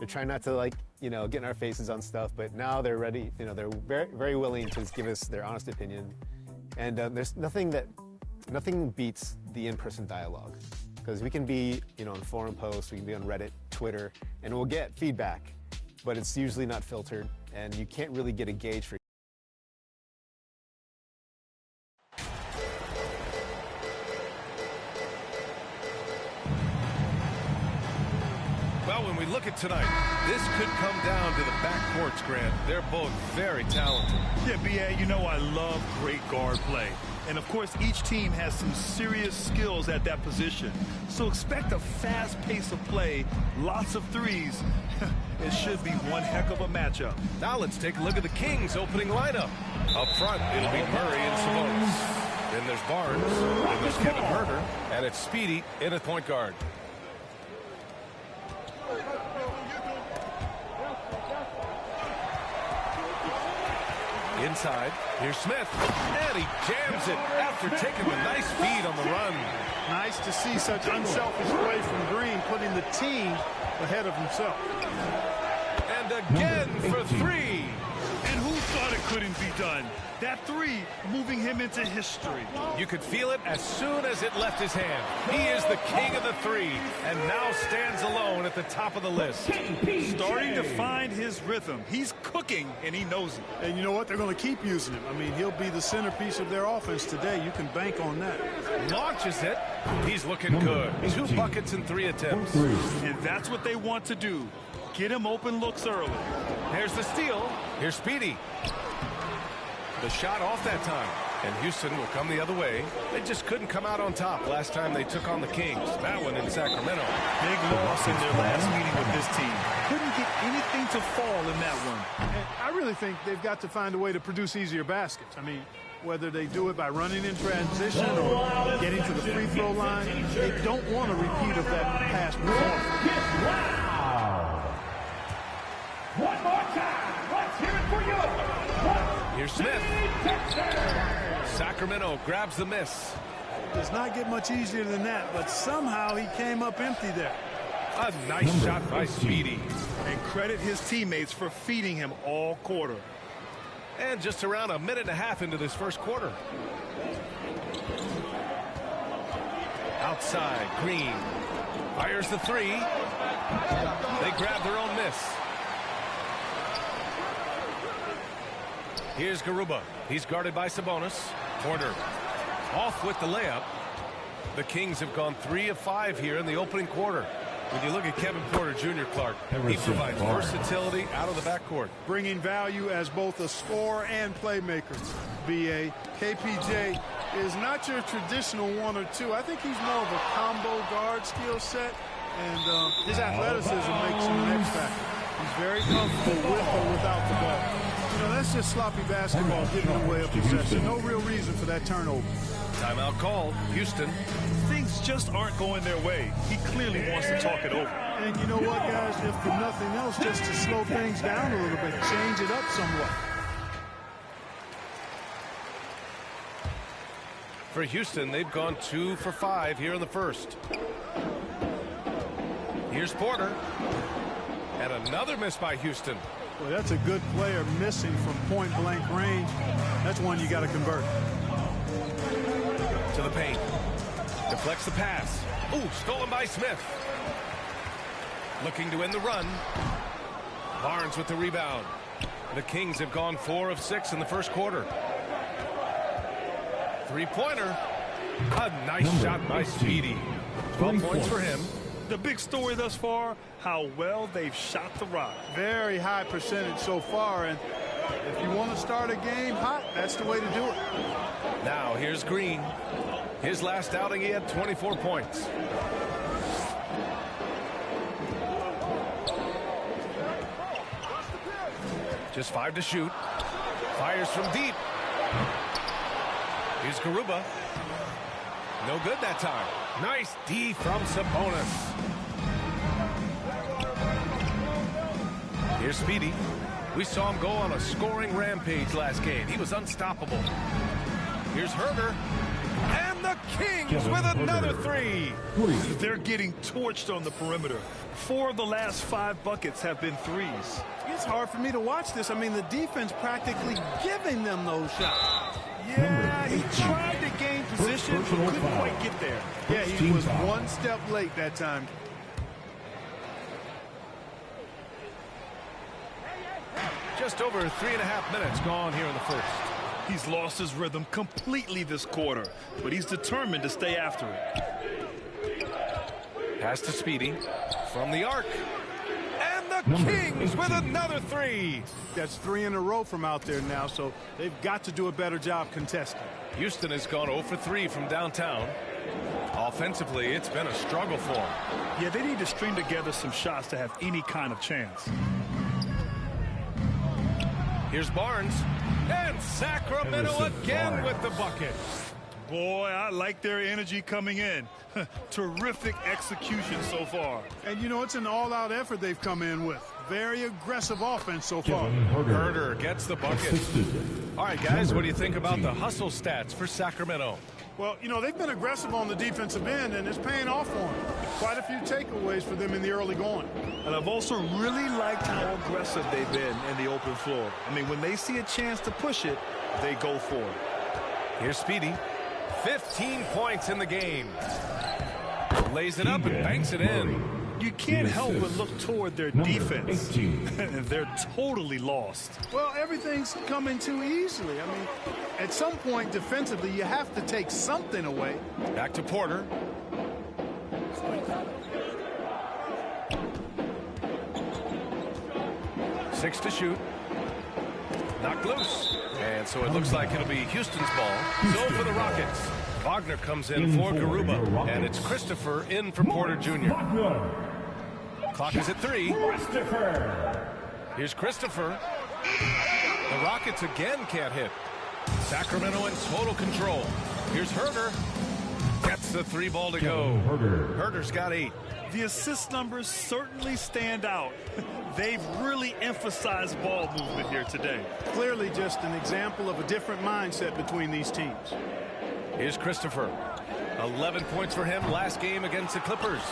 trying not to, like, you know, get in our faces on stuff, but now they're ready. You know, they're very, very willing to give us their honest opinion. And there's nothing beats the in-person dialogue, because we can be, you know, on forum posts, we can be on Reddit, Twitter, and we'll get feedback, but it's usually not filtered, and you can't really get a gauge for. Well, when we look at tonight, this could come down to the backcourts, Grant. They're both very talented. Yeah, B.A., you know I love great guard play. And, of course, each team has some serious skills at that position. So expect a fast pace of play, lots of threes. It should be one heck of a matchup. Now let's take a look at the Kings' opening lineup. Up front, it'll be Murray and Sabonis. Then there's Barnes. Then there's Kevin Huerter. And it's Speedy in at point guard. Inside, here's Smith, and he jams it after taking a nice feed on the run. Nice to see such unselfish play from Green, putting the team ahead of himself. And again for three. And who thought it couldn't be done? That three moving him into history. You could feel it as soon as it left his hand. He is the king of the three, and now stands alone at the top of the list. Starting to find his rhythm. He's cooking, and he knows it. And you know what? They're going to keep using him. I mean, he'll be the centerpiece of their offense today. You can bank on that. Launches it. He's looking good. 2 buckets and 3 attempts. And that's what they want to do. Get him open looks early. Here's the steal. Here's Speedy. The shot off that time, and Houston will come the other way. They just couldn't come out on top last time they took on the Kings. That one in Sacramento. Big loss in their last meeting with this team. Couldn't get anything to fall in that one. And I really think they've got to find a way to produce easier baskets. I mean, whether they do it by running in transition or getting to the free throw line, they don't want a repeat of that past performance. Wow. One more time. Let's hear it for you. Here's Smith. Sacramento grabs the miss. Does not get much easier than that, but somehow he came up empty there. A nice shot by Speedy. And credit his teammates for feeding him all quarter. And just around a minute and a half into this first quarter. Outside, Green fires the three. They grab their own miss. Here's Garuba. He's guarded by Sabonis. Porter off with the layup. The Kings have gone 3 of 5 here in the opening quarter. When you look at Kevin Porter Jr., Clark, he provides versatility out of the backcourt. Bringing value as both a scorer and playmaker. B.A. KPJ is not your traditional 1 or 2. I think he's more of a combo guard skill set, and his athleticism makes him an X factor. He's very comfortable with or without the ball. You know, that's just sloppy basketball, giving away a possession. No real reason for that turnover. Timeout called. Houston. Things just aren't going their way. He clearly wants to talk it over. And you know what, guys? If for nothing else, just to slow things down a little bit, change it up somewhat. For Houston, they've gone 2 for 5 here in the first. Here's Porter. And another miss by Houston. Well, that's a good player missing from point-blank range. That's one you got to convert. To the paint. Deflects the pass. Ooh, stolen by Smith. Looking to end the run. Barnes with the rebound. The Kings have gone 4 of 6 in the first quarter. Three-pointer. A nice shot by Speedy. 12 points for him. The big story thus far, how well they've shot the rock. Very high percentage so far, and if you want to start a game hot, that's the way to do it. Now here's Green. His last outing, he had 24 points. Just 5 to shoot. Fires from deep. Here's Garuba. No good that time. Nice D from Sabonis. Here's Speedy. We saw him go on a scoring rampage last game. He was unstoppable. Here's Huerter. And the Kings with another three. They're getting torched on the perimeter. 4 of the last 5 buckets have been threes. It's hard for me to watch this. I mean, the defense practically giving them those shots. Yeah, he tried to gain position, but couldn't quite get there. Yeah, he was one step late that time. Just over 3.5 minutes gone here in the first. He's lost his rhythm completely this quarter, but he's determined to stay after it. Pass to Speedy from the arc. And the Kings with another three. That's 3 in a row from out there now, so they've got to do a better job contesting. Houston has gone 0 for 3 from downtown. Offensively, it's been a struggle for them. Yeah, they need to string together some shots to have any kind of chance. Here's Barnes. And Sacramento again with the bucket. Boy, I like their energy coming in. Terrific execution so far. And, you know, it's an all-out effort they've come in with. Very aggressive offense so far. Herder gets the bucket. All right, guys, what do you think about the hustle stats for Sacramento? Well, you know, they've been aggressive on the defensive end, and it's paying off for them. Quite a few takeaways for them in the early going. And I've also really liked how aggressive they've been in the open floor. I mean, when they see a chance to push it, they go for it. Here's Speedy. 15 points in the game. Lays it up and banks it in. You can't help but look toward their defense. They're totally lost. Well, everything's coming too easily. I mean, at some point defensively, you have to take something away. Back to Porter. Six to shoot. Knocked loose. And so it looks like it'll be Houston's ball. So for the Rockets. Wagner comes in for Garuba. And it's Christopher in for Porter Jr. Clock is at 3. Here's Christopher. The Rockets again can't hit. Sacramento in total control. Here's Herder. Gets the 3 ball to go. Herder's got 8. The assist numbers certainly stand out. They've really emphasized ball movement here today. Clearly just an example of a different mindset between these teams. Here's Christopher. 11 points for him last game against the Clippers.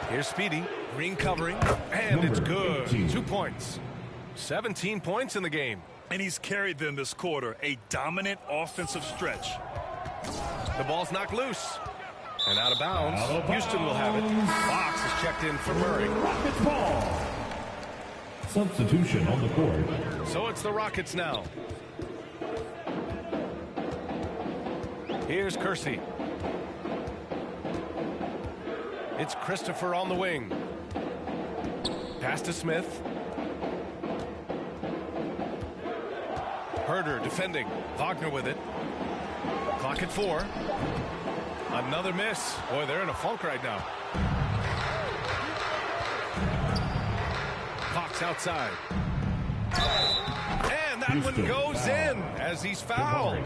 Here's Speedy. Green covering. And it's good. 2 points. 17 points in the game. And he's carried them this quarter. A dominant offensive stretch. The ball's knocked loose. And out of bounds. Houston will have it. Fox is checked in for Murray. Rockets ball. Substitution on the court. So it's the Rockets now. Here's Kersey. It's Christopher on the wing. Pass to Smith. Herder defending. Wagner with it. Clock at 4. Another miss. Boy, they're in a funk right now. Fox outside. And that one goes in as he's fouled.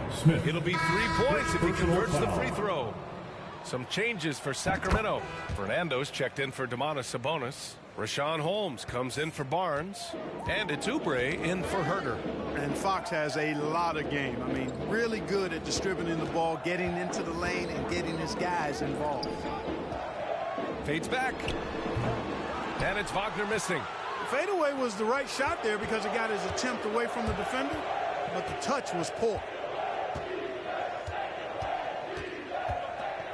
It'll be 3 points if he converts the free throw. Some changes for Sacramento. Fernando's checked in for Domantas Sabonis. Rashawn Holmes comes in for Barnes. And it's Oubre in for Herder. And Fox has a lot of game. I mean, really good at distributing the ball, getting into the lane, and getting his guys involved. Fades back. And it's Wagner missing. Fadeaway was the right shot there because it got his attempt away from the defender, but the touch was poor.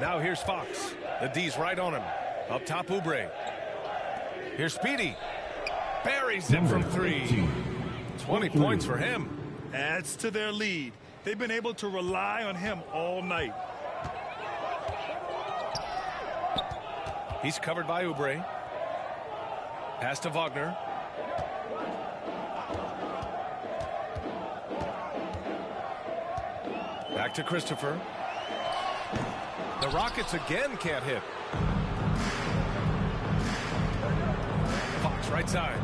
Now here's Fox. The D's right on him. Up top, Oubre. Here's Speedy. Buries it from 3. 20 points for him. Adds to their lead. They've been able to rely on him all night. He's covered by Oubre. Pass to Wagner. Back to Christopher. The Rockets again can't hit. Fox right side.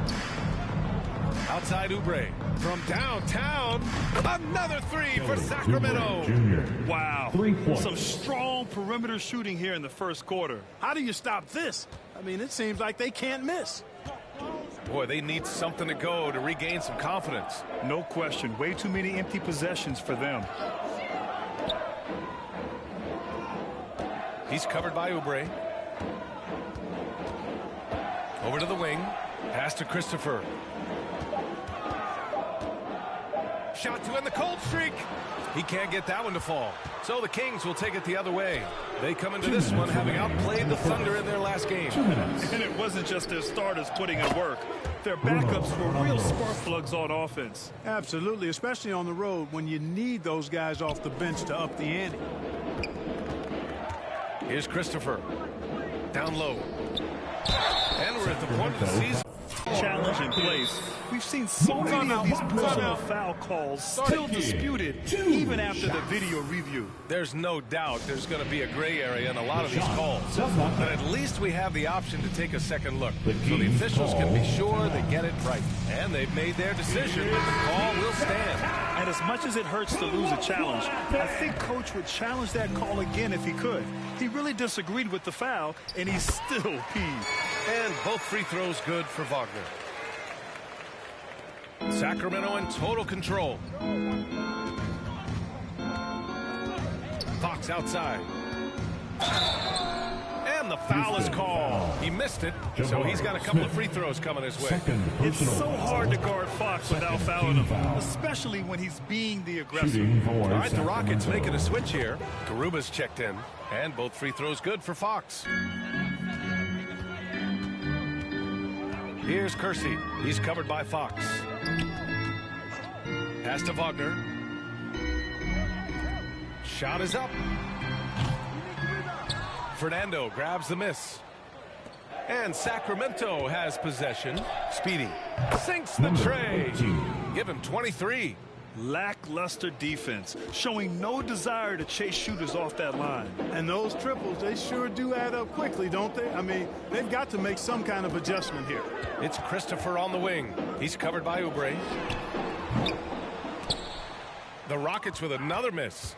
Outside Oubre. From downtown. Another 3 for Sacramento. Wow. Some strong perimeter shooting here in the first quarter. How do you stop this? I mean, it seems like they can't miss. Boy, they need something to go to regain some confidence. No question. Way too many empty possessions for them. He's covered by Oubre. Over to the wing. Pass to Christopher. Shot to end the cold streak. He can't get that one to fall. So the Kings will take it the other way. They come into this one having outplayed the Thunder in their last game. And it wasn't just their starters putting in work. Their backups were real spark plugs on offense. Absolutely, especially on the road when you need those guys off the bench to up the ante. Here's Christopher. Down low. And we're at the point of the season. Challenge in place. We've seen so many of these personal foul calls still disputed even after the video review. There's no doubt there's going to be a gray area in a lot of these calls. But at least we have the option to take a second look so the officials can be sure they get it right. And they've made their decision. The call will stand. And as much as it hurts to lose a challenge, I think Coach would challenge that call again if he could. He really disagreed with the foul, and he's still peeved. And both free throws good for Wagner. Sacramento in total control. Fox outside. And the foul is called. He missed it, so he's got a couple of free throws coming his way. It's so hard to guard Fox without fouling him, especially when he's being the aggressor. All right, the Rockets making a switch here. Garuba's checked in, and both free throws good for Fox. Here's Kersey. He's covered by Fox. Pass to Wagner. Shot is up. Fernando grabs the miss. And Sacramento has possession. Speedy sinks the tray. Give him 23. Lackluster defense, showing no desire to chase shooters off that line. And those triples, they sure do add up quickly, don't they? I mean, they've got to make some kind of adjustment here. It's Christopher on the wing. He's covered by Oubre. The Rockets with another miss.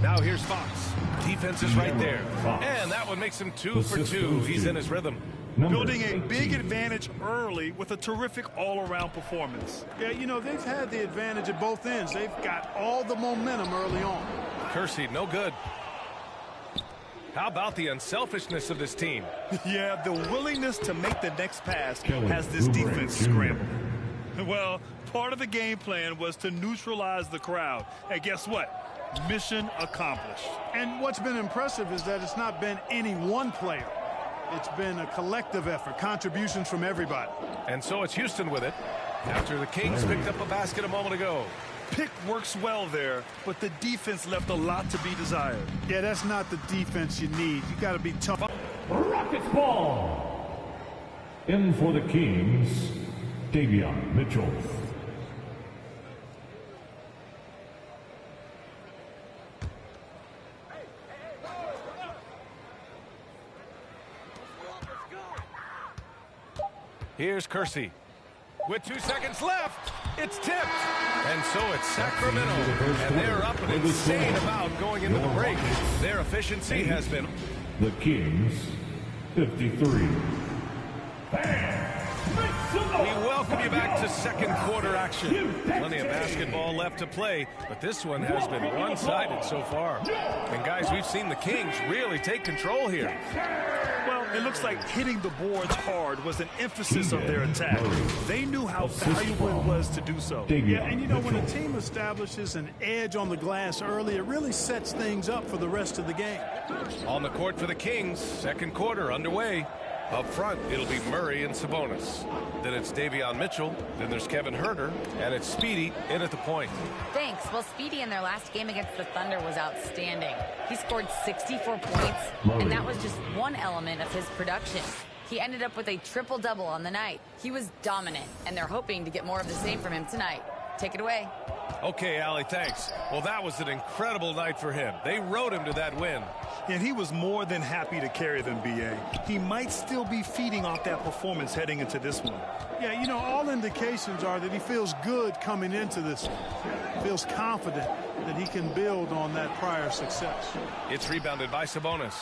Now here's Fox. Defense is right there. And that one makes him 2 for 2. He's in his rhythm. Building a big advantage early with a terrific all-around performance. Yeah, you know, they've had the advantage at both ends. They've got all the momentum early on. Kersey, no good. How about the unselfishness of this team? Yeah, the willingness to make the next pass has this defense scrambled. Well, part of the game plan was to neutralize the crowd. And guess what? Mission accomplished. And what's been impressive is that it's not been any one player. It's been a collective effort, contributions from everybody. And so it's Houston with it after the Kings picked up a basket a moment ago. Pick works well there, but the defense left a lot to be desired. Yeah, that's not the defense you need. You got to be tough. Rockets ball. In for the Kings, Davion Mitchell. Here's Kersey. With 2 seconds left, it's tipped. And so it's Sacramento. And they're up an insane amount going into the break. Their efficiency has been... The Kings, 53. We welcome you back to second quarter action. Plenty of basketball left to play, but this one has been one-sided so far. And guys, we've seen the Kings really take control here. Well, it looks like hitting the boards hard was an emphasis of their attack. They knew how valuable it was to do so. Yeah, and you know, when a team establishes an edge on the glass early, it really sets things up for the rest of the game. On the court for the Kings, second quarter underway. Up front, it'll be Murray and Sabonis. Then it's Davion Mitchell. Then there's Kevin Huerter. And it's Speedy in at the point. Thanks. Well, Speedy in their last game against the Thunder was outstanding. He scored 64 points, and that was just one element of his production. He ended up with a triple-double on the night. He was dominant, and they're hoping to get more of the same from him tonight. Take it away. Okay, Allie, thanks. Well, that was an incredible night for him. They rode him to that win. And he was more than happy to carry them, B.A. He might still be feeding off that performance heading into this one. Yeah, you know, all indications are that he feels good coming into this one. Feels confident that he can build on that prior success. It's rebounded by Sabonis.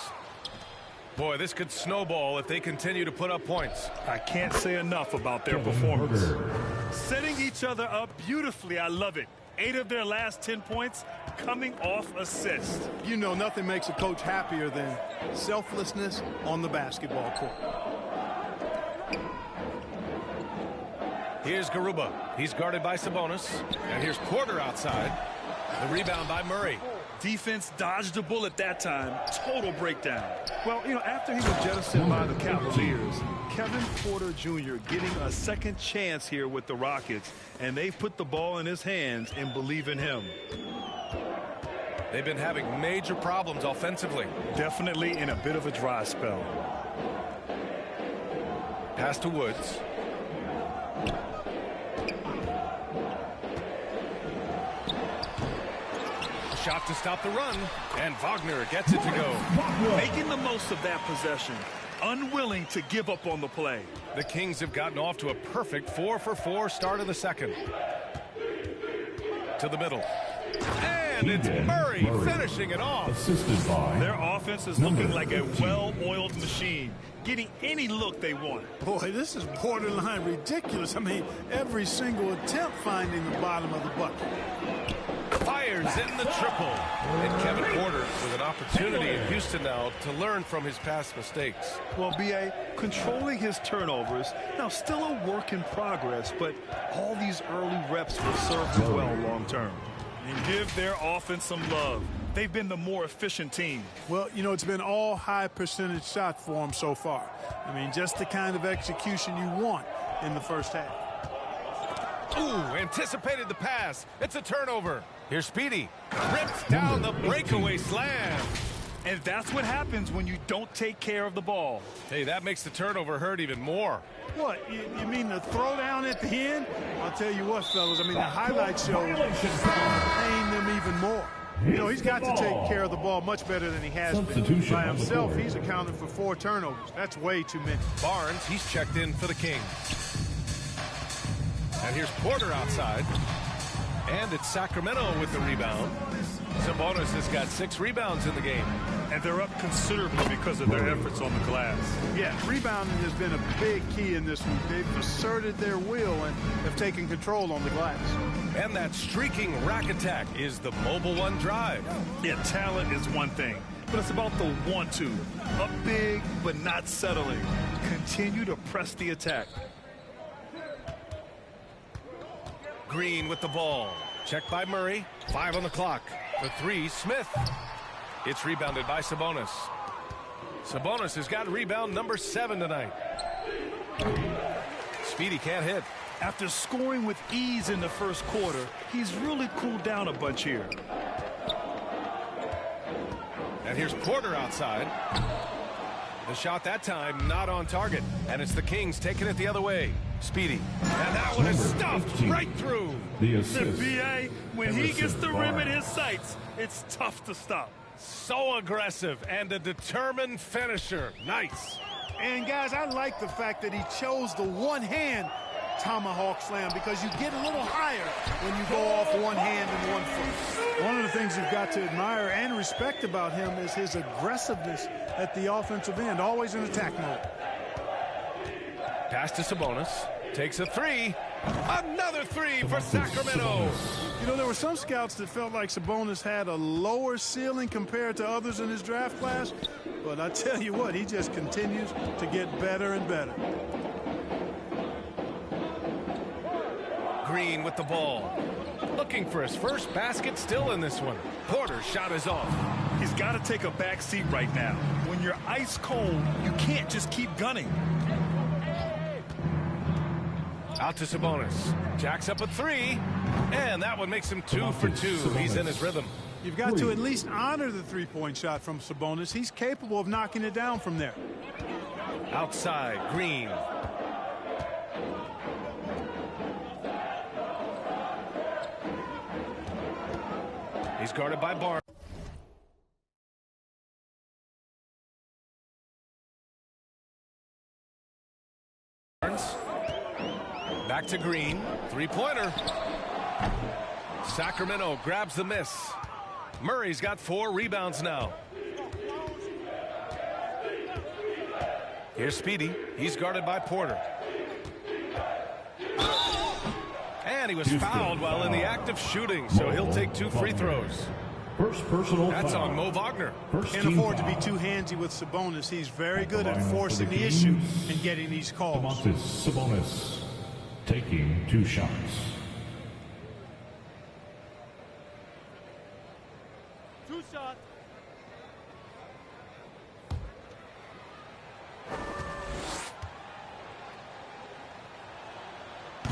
Boy, this could snowball if they continue to put up points. I can't say enough about their performance. Setting each other up beautifully. I love it. 8 of their last 10 points coming off assists. You know, nothing makes a coach happier than selflessness on the basketball court. Here's Garuba. He's guarded by Sabonis. And here's Porter outside. The rebound by Murray. Defense dodged a bullet that time. Total breakdown. Well, you know, after he was jettisoned by the Cavaliers, Kevin Porter Jr. getting a second chance here with the Rockets, and they put the ball in his hands and believe in him. They've been having major problems offensively. Definitely in a bit of a dry spell. Pass to Woods. Shot to stop the run, and Wagner gets it to go. Making the most of that possession, unwilling to give up on the play. The Kings have gotten off to a perfect 4-for-4 start of the second. To the middle. And it's Murray finishing it off. Assisted by Their offense is looking like a well-oiled machine, getting any look they want. Boy, this is borderline ridiculous. I mean, every single attempt finding the bottom of the bucket. Fires in the triple. And Kevin Porter with an opportunity in Houston now to learn from his past mistakes. Well, B.A., controlling his turnovers, now still a work in progress, but all these early reps will serve him well long term. And give their offense some love. They've been the more efficient team. Well, you know, it's been all high percentage shots for them so far. I mean, just the kind of execution you want in the first half. Ooh, anticipated the pass. It's a turnover. Here's Speedy. Rips down the breakaway slam. And that's what happens when you don't take care of the ball. Hey, that makes the turnover hurt even more. What, you mean the throwdown at the end? I'll tell you what, fellas, I mean, the highlight show is paying them even more. You know, he's got to take care of the ball much better than he has been. By himself, he's accounted for 4 turnovers. That's way too many. Barnes, he's checked in for the Kings. And here's Porter outside. And it's Sacramento with the rebound. Sabonis has got 6 rebounds in the game. And they're up considerably because of their efforts on the glass. Yeah, rebounding has been a big key in this one. They've asserted their will and have taken control on the glass. And that streaking rack attack is the mobile one drive. Yeah, talent is one thing, but it's about the 1-2. Up big, but not settling. Continue to press the attack. Green with the ball. Checked by Murray. 5 on the clock. The 3, Smith. It's rebounded by Sabonis. Sabonis has got rebound number 7 tonight. Speedy can't hit. After scoring with ease in the first quarter, he's really cooled down a bunch here. And here's Porter outside. The shot that time not on target. And it's the Kings taking it the other way. Speedy. And that one is stuffed right through. the The assist. BA, when he gets the rim in his sights, it's tough to stop. So aggressive and a determined finisher. Nice. And, guys, I like the fact that he chose the one-hand tomahawk slam because you get a little higher when you go off one hand and one foot. One of the things you've got to admire and respect about him is his aggressiveness at the offensive end, always in attack mode. Pass to Sabonis. Takes a 3. Another 3 for Sacramento. You know, there were some scouts that felt like Sabonis had a lower ceiling compared to others in his draft class, but I tell you what, he just continues to get better and better. Green with the ball. Looking for his first basket still in this one. Porter's shot is off. He's got to take a back seat right now. When you're ice cold, you can't just keep gunning. Out to Sabonis. Jacks up a 3. And that one makes him 2 for 2. He's in his rhythm. You've got to at least honor the three-point shot from Sabonis. He's capable of knocking it down from there. Outside, Green. He's guarded by Barnes. Back to Green. 3-pointer. Sacramento grabs the miss. Murray's got 4 rebounds now. Here's Speedy. He's guarded by Porter. And he was fouled while in the act of shooting, so he'll take 2 free throws. First personal That's foul. on Mo Wagner. Can't afford to be too handsy with Sabonis. He's very good at forcing the issue and getting these calls. Sabonis taking 2 shots.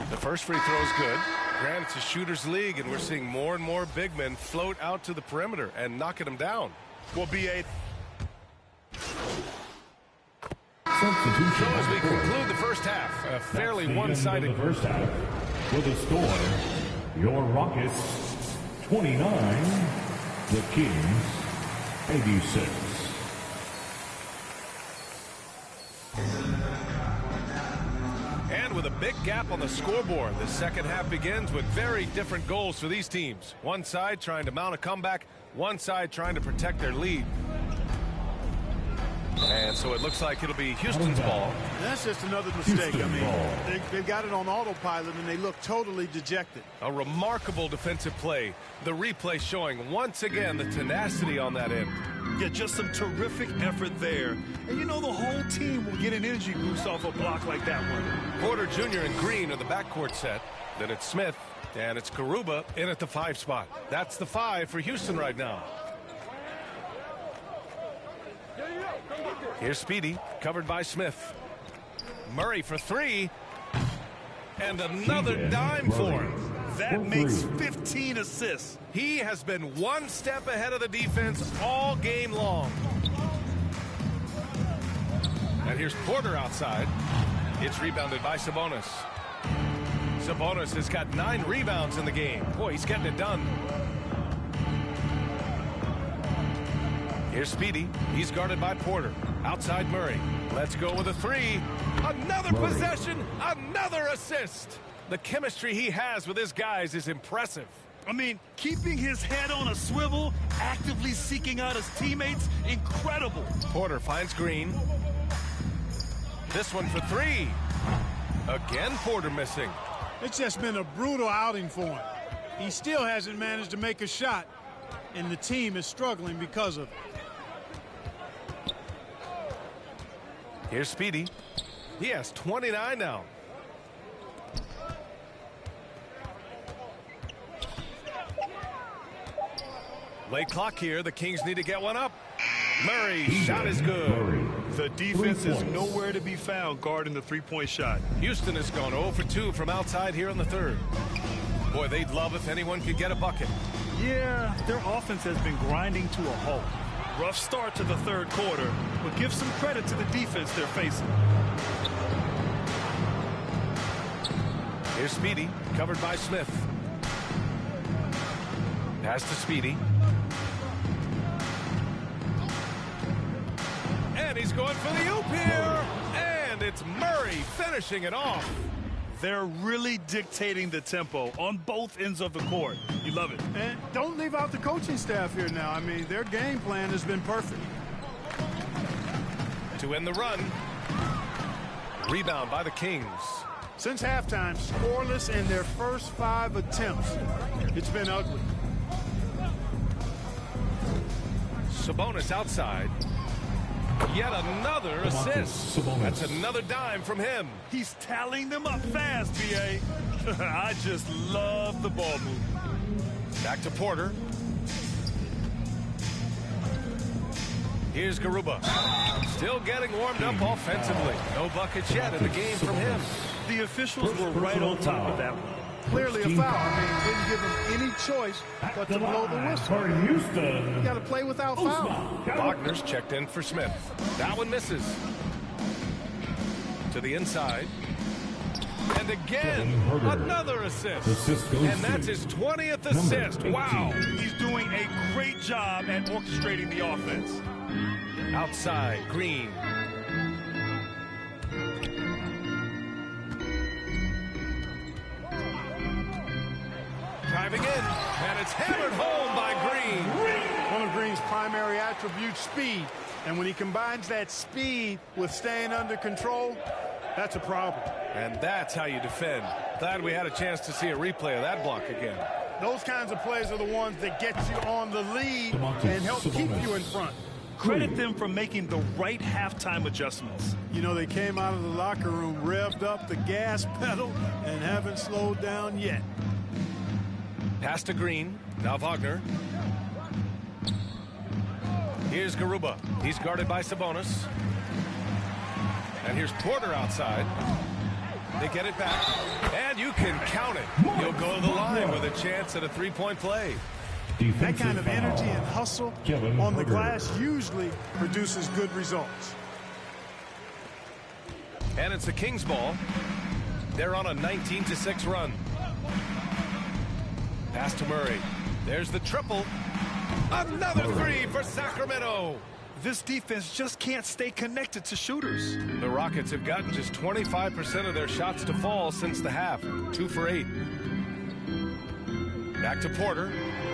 The first free throw is good. Granted, it's a shooter's league, and we're seeing more and more big men float out to the perimeter and knocking them down. Well, B.A. So as we conclude the first half, a fairly one-sided. The first half with a score, your Rockets 29, the Kings 86. And with a big gap on the scoreboard, the second half begins with very different goals for these teams. One side trying to mount a comeback, one side trying to protect their lead. And so it looks like it'll be Houston's ball. That's just another mistake. I mean, they got it on autopilot, and they look totally dejected. A remarkable defensive play. The replay showing once again the tenacity on that end. Yeah, just some terrific effort there. And you know the whole team will get an energy boost off a block like that one. Porter Jr. and Green are the backcourt set. Then it's Smith, and it's Garuba in at the 5 spot. That's the 5 for Houston right now. Here's Speedy, covered by Smith. Murray for 3. And another dime for him. That makes 15 assists. He has been one step ahead of the defense all game long. And here's Porter outside. It's rebounded by Sabonis. Sabonis has got 9 rebounds in the game. Boy, he's getting it done. Here's Speedy. He's guarded by Porter. Outside Murray. Let's go with a 3. Another possession. Another assist. The chemistry he has with his guys is impressive. I mean, keeping his head on a swivel, actively seeking out his teammates, incredible. Porter finds Green. This one for 3. Again, Porter missing. It's just been a brutal outing for him. He still hasn't managed to make a shot, and the team is struggling because of it. Here's Speedy. He has 29 now. Late clock here. The Kings need to get one up. Murray, shot is good. The defense is nowhere to be found guarding the three-point shot. Houston has gone 0 for 2 from outside here in the third. Boy, they'd love if anyone could get a bucket. Yeah, their offense has been grinding to a halt. Rough start to the third quarter, but give some credit to the defense they're facing. Here's Speedy, covered by Smith. Pass to Speedy. And he's going for the oop here. And it's Murray finishing it off. They're really dictating the tempo on both ends of the court. You love it. And don't leave out the coaching staff here now. I mean, their game plan has been perfect. To end the run. Rebound by the Kings. Since halftime, scoreless in their first 5 attempts. It's been ugly. Sabonis outside. Yet another assist. That's another dime from him. He's tallying them up fast, B.A. I just love the ball movement. Back to Porter. Here's Garuba. Still getting warmed up offensively. No buckets yet in the game from him. The officials were right on top of that one. Clearly a foul. I mean, didn't give him any choice but to blow the whistle. You got to play without foul. Wagner's checked in for Smith. That one misses. To the inside. And again, another assist. And that's his 20th assist. Wow. He's doing a great job at orchestrating the offense. Outside, Green. Driving in, and it's hammered home by Green. One of Green's primary attributes, speed. And when he combines that speed with staying under control, that's a problem. And that's how you defend. Glad we had a chance to see a replay of that block again. Those kinds of plays are the ones that get you on the lead and help keep you in front. Credit them for making the right halftime adjustments. You know, they came out of the locker room, revved up the gas pedal, and haven't slowed down yet. Pass to Green. Now Wagner. Here's Garuba. He's guarded by Sabonis. And here's Porter outside. They get it back. And you can count it. You'll go to the line with a chance at a three-point play. That kind of energy and hustle on the glass usually produces good results. And it's the Kings ball. They're on a 19-6 run. Pass to Murray. There's the triple. Another three for Sacramento. This defense just can't stay connected to shooters. The Rockets have gotten just 25% of their shots to fall since the half. 2 for 8. Back to Porter.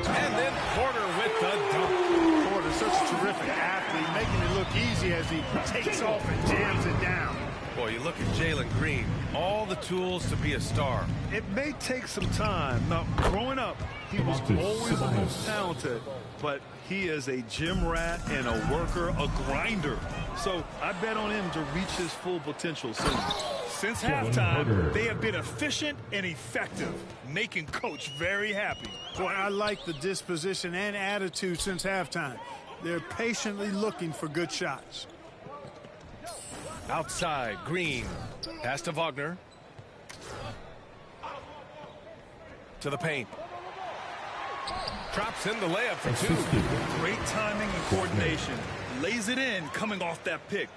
And then Porter with the dunk. Porter's such a terrific athlete, making it look easy as he takes off and jams it down. Boy, you look at Jalen Green. All the tools to be a star. It may take some time. Now, growing up, he was always the most talented, but he is a gym rat and a worker, a grinder. So I bet on him to reach his full potential soon. Since halftime, they have been efficient and effective, making Coach very happy. Boy, I like the disposition and attitude since halftime. They're patiently looking for good shots. Outside, Green. Pass to Wagner. To the paint. Drops in the layup for 2. Great timing and coordination. Lays it in coming off that pick.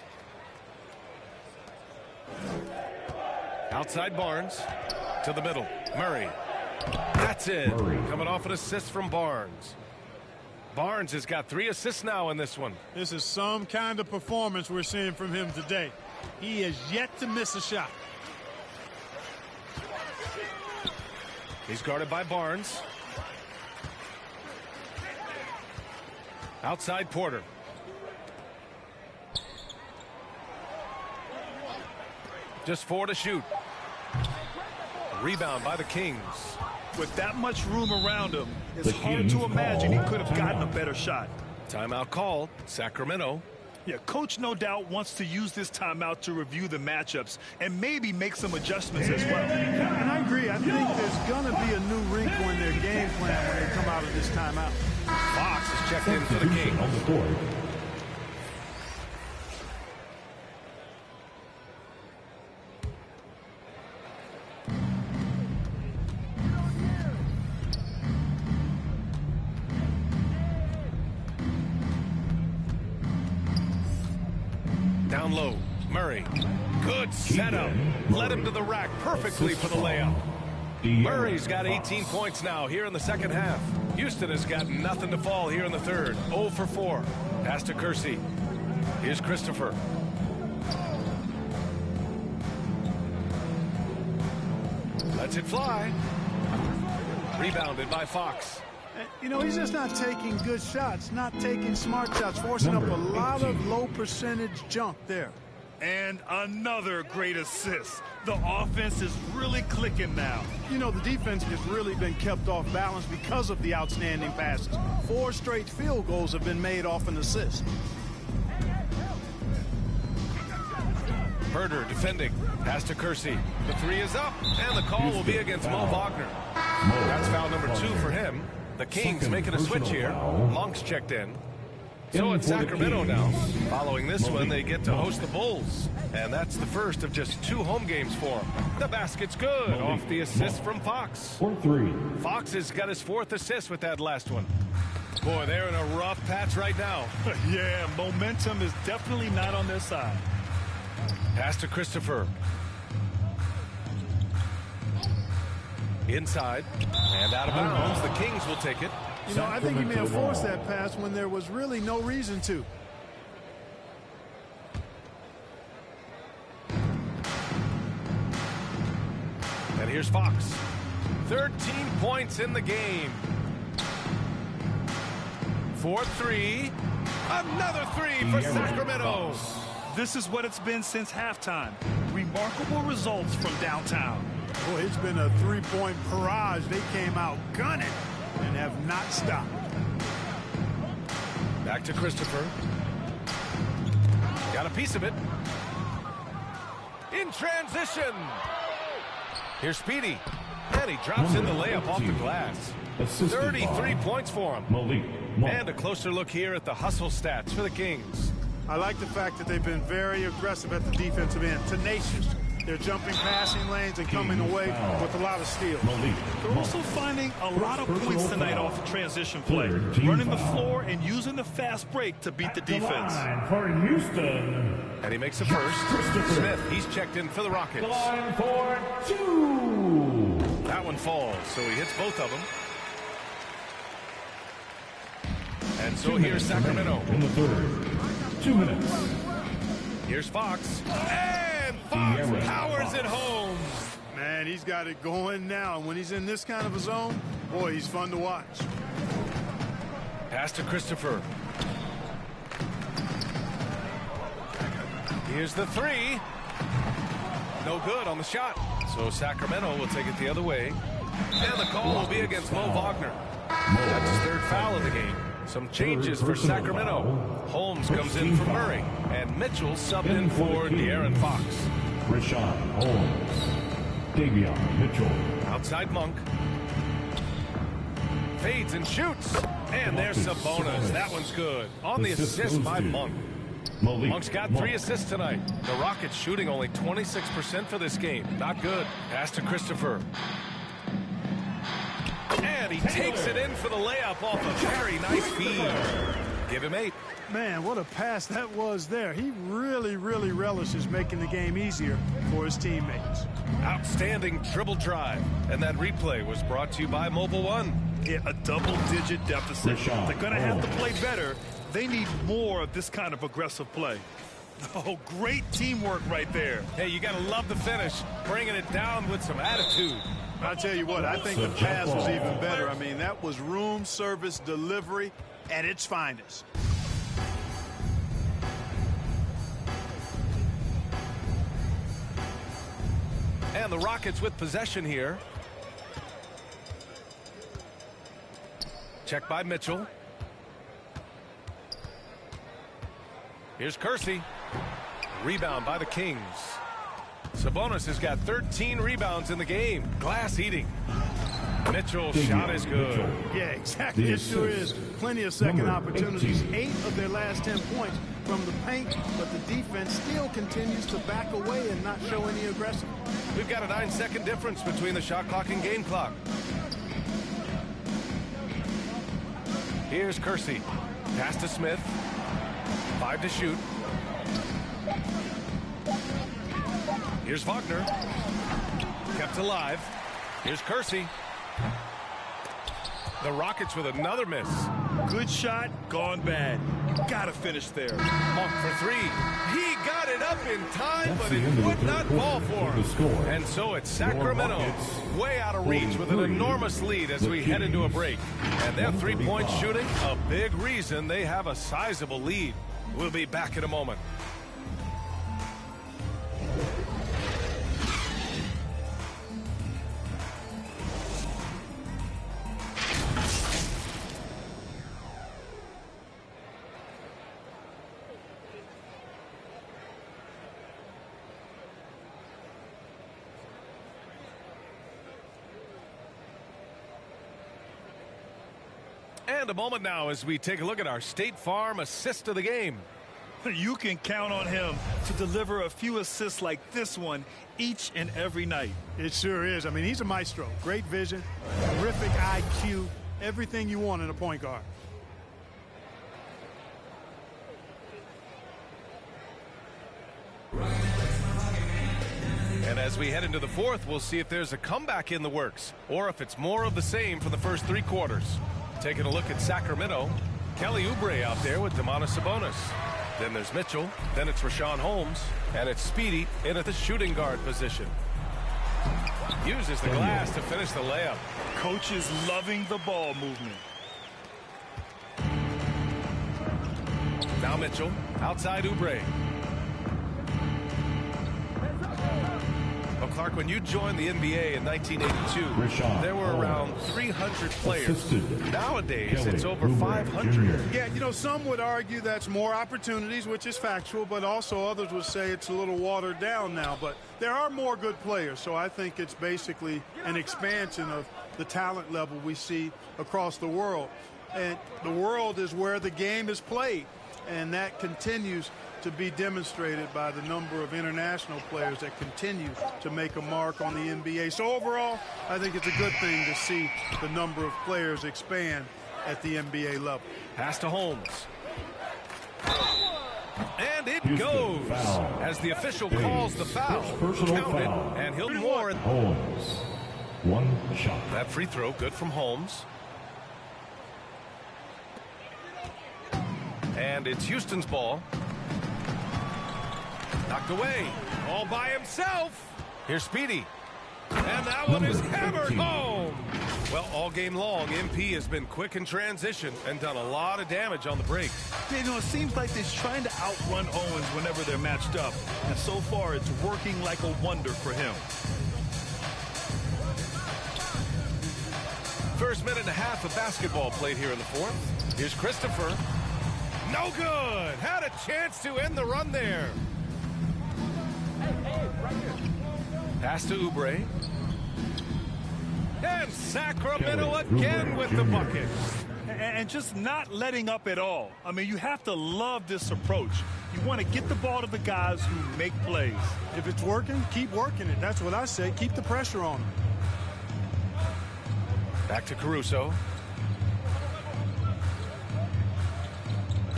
Outside Barnes. To the middle. Murray. That's it. Coming off an assist from Barnes. Barnes has got 3 assists now in this one. This is some kind of performance we're seeing from him today. He has yet to miss a shot. He's guarded by Barnes. Outside Porter. Just 4 to shoot. Rebound by the Kings. With that much room around him, it's hard to imagine he could have gotten a better shot. Timeout called. Sacramento. Yeah, Coach no doubt wants to use this timeout to review the matchups and maybe make some adjustments as well. And I agree. I think there's going to be a new wrinkle in their game plan when they come out of this timeout. Fox is checked in for the Kings. On the court. Down low, Murray. Good setup. Led him to the rack perfectly for the layup. Murray's got 18 points now here in the second half. Houston has got nothing to fall here in the third. 0 for 4. Pass to Kersey. Here's Christopher. Lets it fly. Rebounded by Fox. You know, he's just not taking good shots, not taking smart shots, forcing up a lot of low percentage junk there. And another great assist. The offense is really clicking now. You know, the defense has really been kept off balance because of the outstanding passes. 4 straight field goals have been made off an assist. Herder defending. Pass to Kersey. The 3 is up, and the call will be against Mo Wagner. That's foul number 2 for him. The Kings making a switch here. Monk's checked in. So it's Sacramento now. Following this one, they get to host the Bulls. And that's the first of just 2 home games for them. The basket's good off the assist from Fox. 4-3. Fox has got his 4th assist with that last one. Boy, they're in a rough patch right now. Yeah, momentum is definitely not on their side. Pass to Christopher. Inside and out of bounds. The Kings will take it. You know, I think he may have forced that pass when there was really no reason to. And here's Fox. 13 points in the game. 4-3. Another three for Sacramento. This is what it's been since halftime. Remarkable results from downtown. Boy, it's been a three-point barrage. They came out gunning and have not stopped. Back to Christopher. Got a piece of it. In transition. Here's Speedy. And he drops in the layup off the glass. 33 points for him. And a closer look here at the hustle stats for the Kings. I like the fact that they've been very aggressive at the defensive end, tenacious. They're jumping passing lanes and coming away with a lot of steals. They're also finding a lot of points tonight off of transition play, running the floor and using the fast break to beat the defense. For Houston. And he makes a first. Smith, he's checked in for the Rockets. Line for two. That one falls, so he hits both of them. And so here's Sacramento. In the third. 2 minutes. Here's Fox. And Fox powers it home. Man, he's got it going now. And when he's in this kind of a zone, boy, he's fun to watch. Pass to Christopher. Here's the three. No good on the shot. So Sacramento will take it the other way. And the call will be against Mo Wagner. That's his third foul of the game. Some changes for Sacramento. Holmes comes in for Murray. And Mitchell subbed in for De'Aaron Fox. Rashawn Holmes. Davion Mitchell. Outside Monk. Fades and shoots. And there's Sabonis. That one's good. On the assist by Monk. Monk's got 3 assists tonight. The Rockets shooting only 26% for this game. Not good. Pass to Christopher. And he takes it in for the layup off a very nice feed. Give him 8. Man, what a pass that was there. He really, really relishes making the game easier for his teammates. Outstanding dribble drive. And that replay was brought to you by Mobile One. Yeah, a double-digit deficit. They're going to have to play better. They need more of this kind of aggressive play. Oh, great teamwork right there. Hey, you got to love the finish. Bringing it down with some attitude. I'll tell you what, I think the pass was even better. I mean, that was room service delivery at its finest. And the Rockets with possession here. Check by Mitchell. Here's Kersey. Rebound by the Kings. Sabonis has got 13 rebounds in the game. Glass eating. Mitchell's shot is good. Yeah, exactly. It sure is. Plenty of second opportunities. 8 of their last 10 points from the paint, but the defense still continues to back away and not show any aggression. We've got a 9-second difference between the shot clock and game clock. Here's Kersey. Pass to Smith. 5 to shoot. Here's Wagner. Kept alive. Here's Kersey. The Rockets with another miss. Good shot, gone bad. Got to finish there. Monk for 3. He got it up in time, but it would not fall for him. And so it's Sacramento way out of reach with an enormous lead as we head into a break. And their three-point shooting, a big reason they have a sizable lead. We'll be back in a moment. And a moment now as we take a look at our State Farm assist of the game. You can count on him to deliver a few assists like this one each and every night. It sure is. I mean, he's a maestro. Great vision, terrific IQ, everything you want in a point guard. And as we head into the fourth, we'll see if there's a comeback in the works or if it's more of the same for the first 3 quarters. Taking a look at Sacramento, Kelly Oubre out there with Domantas Sabonis. Then there's Mitchell, then it's Rashawn Holmes, and it's Speedy in at the shooting guard position. Uses the glass to finish the layup. Coach is loving the ball movement. Now Mitchell, outside Oubre. Well, Clark, when you joined the NBA in 1982, there were around 300 players. Nowadays, it's over 500. Yeah, you know, some would argue that's more opportunities, which is factual, but also others would say it's a little watered down now. But there are more good players, so I think it's basically an expansion of the talent level we see across the world. And the world is where the game is played, and that continues to be demonstrated by the number of international players that continue to make a mark on the NBA. So overall, I think it's a good thing to see the number of players expand at the NBA level. Pass to Holmes. And it goes as the official calls the foul. Counted, and he'll do more. Holmes. One shot. That free throw good from Holmes. And it's Houston's ball. Knocked away. All by himself. Here's Speedy. And that one is hammered home. Well, all game long, MP has been quick in transition and done a lot of damage on the break. You know, it seems like they're trying to outrun Owens whenever they're matched up. And so far, it's working like a wonder for him. First minute and a half of basketball played here in the fourth. Here's Christopher. No good. Had a chance to end the run there. Pass to Oubre. And Sacramento again with the bucket. And just not letting up at all. I mean, you have to love this approach. You want to get the ball to the guys who make plays. If it's working, keep working it. That's what I say. Keep the pressure on them. Back to Caruso.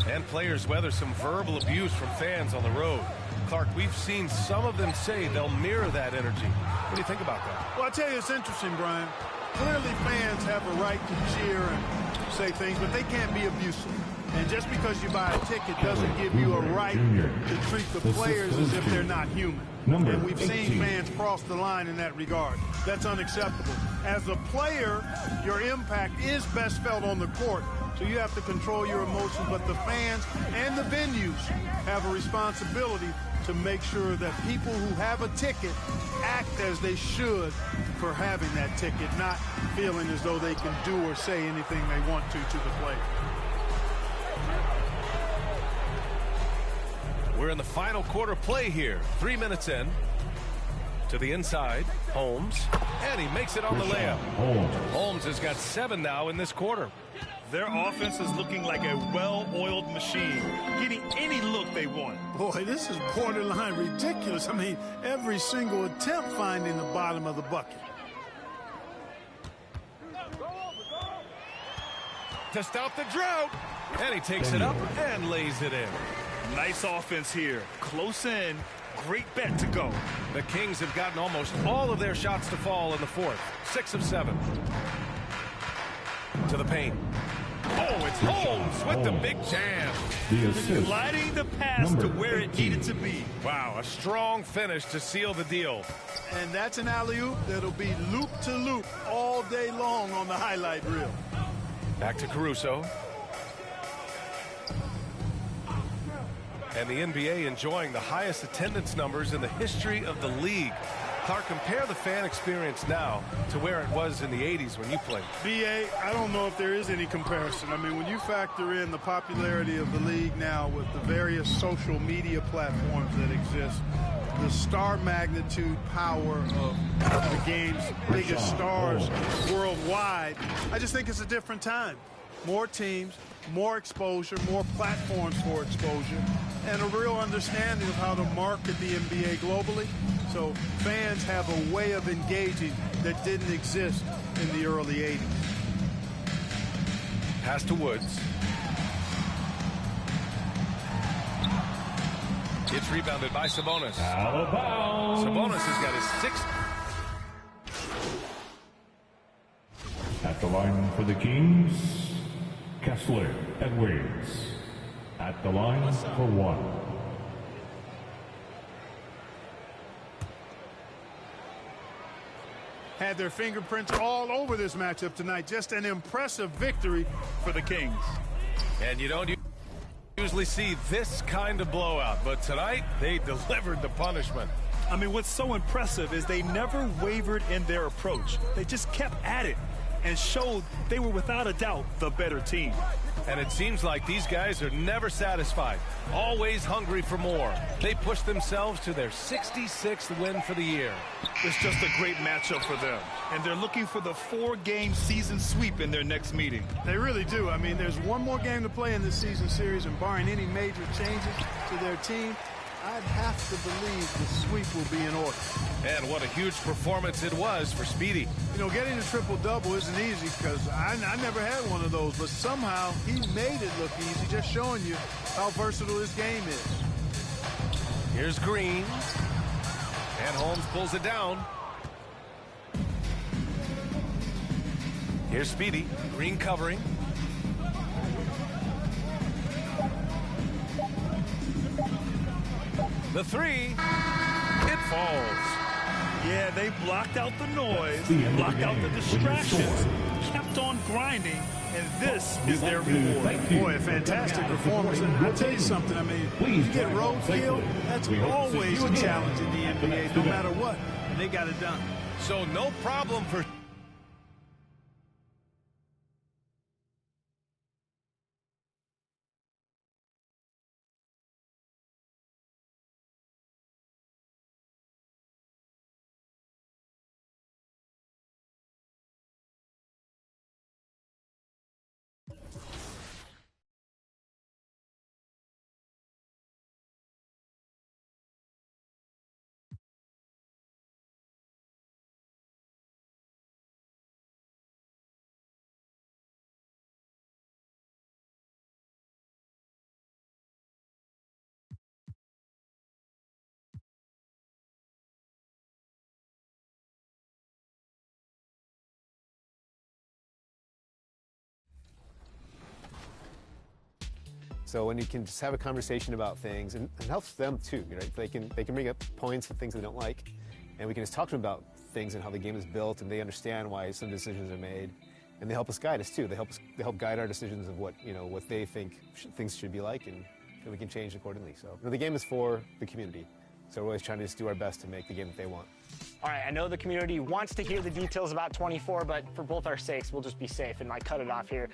And players weather some verbal abuse from fans on the road. Clark, we've seen some of them say they'll mirror that energy. What do you think about that? Well, I tell you, it's interesting, Brian. Clearly, fans have a right to cheer and say things, but they can't be abusive. And just because you buy a ticket doesn't give you a right to treat the players as if they're not human. And we've seen fans cross the line in that regard. That's unacceptable. As a player, your impact is best felt on the court. So you have to control your emotions, but the fans and the venues have a responsibility to make sure that people who have a ticket act as they should for having that ticket, not feeling as though they can do or say anything they want to the player. We're in the final quarter play here. 3 minutes in. To the inside, Holmes. And he makes it on the layup. Holmes has got 7 now in this quarter. Their offense is looking like a well-oiled machine, getting any look they want. Boy, this is borderline ridiculous. I mean, every single attempt finding the bottom of the bucket. To stop the drought. And he takes it up and lays it in. Nice offense here. Close in. Great bet to go. The Kings have gotten almost all of their shots to fall in the fourth. 6 of 7. To the paint. Oh, it's Holmes with the big jam. The assist. Gliding the pass to where it needed to be. Wow, a strong finish to seal the deal. And that's an alley-oop that'll be loop-to-loop all day long on the highlight reel. Back to Caruso. And the NBA enjoying the highest attendance numbers in the history of the league. Clark, compare the fan experience now to where it was in the 80s when you played. B.A., I don't know if there is any comparison. I mean, when you factor in the popularity of the league now with the various social media platforms that exist, the star magnitude power of the game's biggest stars worldwide, I just think it's a different time. More teams, more exposure, more platforms for exposure, and a real understanding of how to market the NBA globally. So fans have a way of engaging that didn't exist in the early 80s. Pass to Woods. It's rebounded by Sabonis. Out of bounds. Sabonis has got his 6th. At the line for the Kings, Kessler Edwards. At the line for 1. Had their fingerprints all over this matchup tonight. Just an impressive victory for the Kings. And you don't use usually see this kind of blowout, but tonight they delivered the punishment. I mean, what's so impressive is they never wavered in their approach. They just kept at it and showed they were without a doubt the better team. And it seems like these guys are never satisfied, always hungry for more. They pushed themselves to their 66th win for the year. It's just a great matchup for them, and they're looking for the 4-game season sweep in their next meeting. They really do. I mean, there's one more game to play in this season series, and barring any major changes to their team, I'd have to believe the sweep will be in order. And what a huge performance it was for Speedy. You know, getting a triple-double isn't easy because I never had one of those, but somehow he made it look easy, just showing you how versatile his game is. Here's Green. And Holmes pulls it down. Here's Speedy. Green covering. The three. It falls. Yeah, they blocked out the noise, blocked out the distractions, kept on grinding, and this is their reward. Boy, a fantastic performance. And I'll tell you something, I mean, you get roadkill, that's always a challenge in the NBA, no matter what. And they got it done. So no problem for... So when you can just have a conversation about things, and it helps them too, right? They can bring up points and things they don't like, and we can just talk to them about things and how the game is built, and they understand why some decisions are made, and they help us guide us too. They help guide our decisions of what they think things should be like, and we can change accordingly. So the game is for the community, so we're always trying to just do our best to make the game that they want. All right, I know the community wants to hear the details about 24, but for both our sakes, we'll just be safe and cut it off here.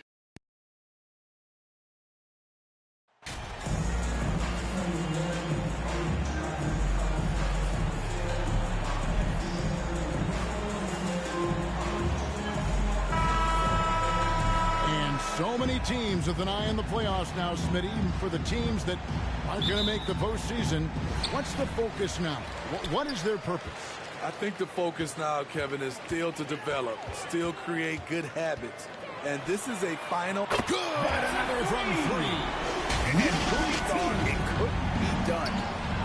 So many teams with an eye on the playoffs now, Smitty. For the teams that aren't going to make the postseason, what's the focus now? What is their purpose? I think the focus now, Kevin, is still to develop, still create good habits. And this is a final. Good! Another from three. And who thought it couldn't be done?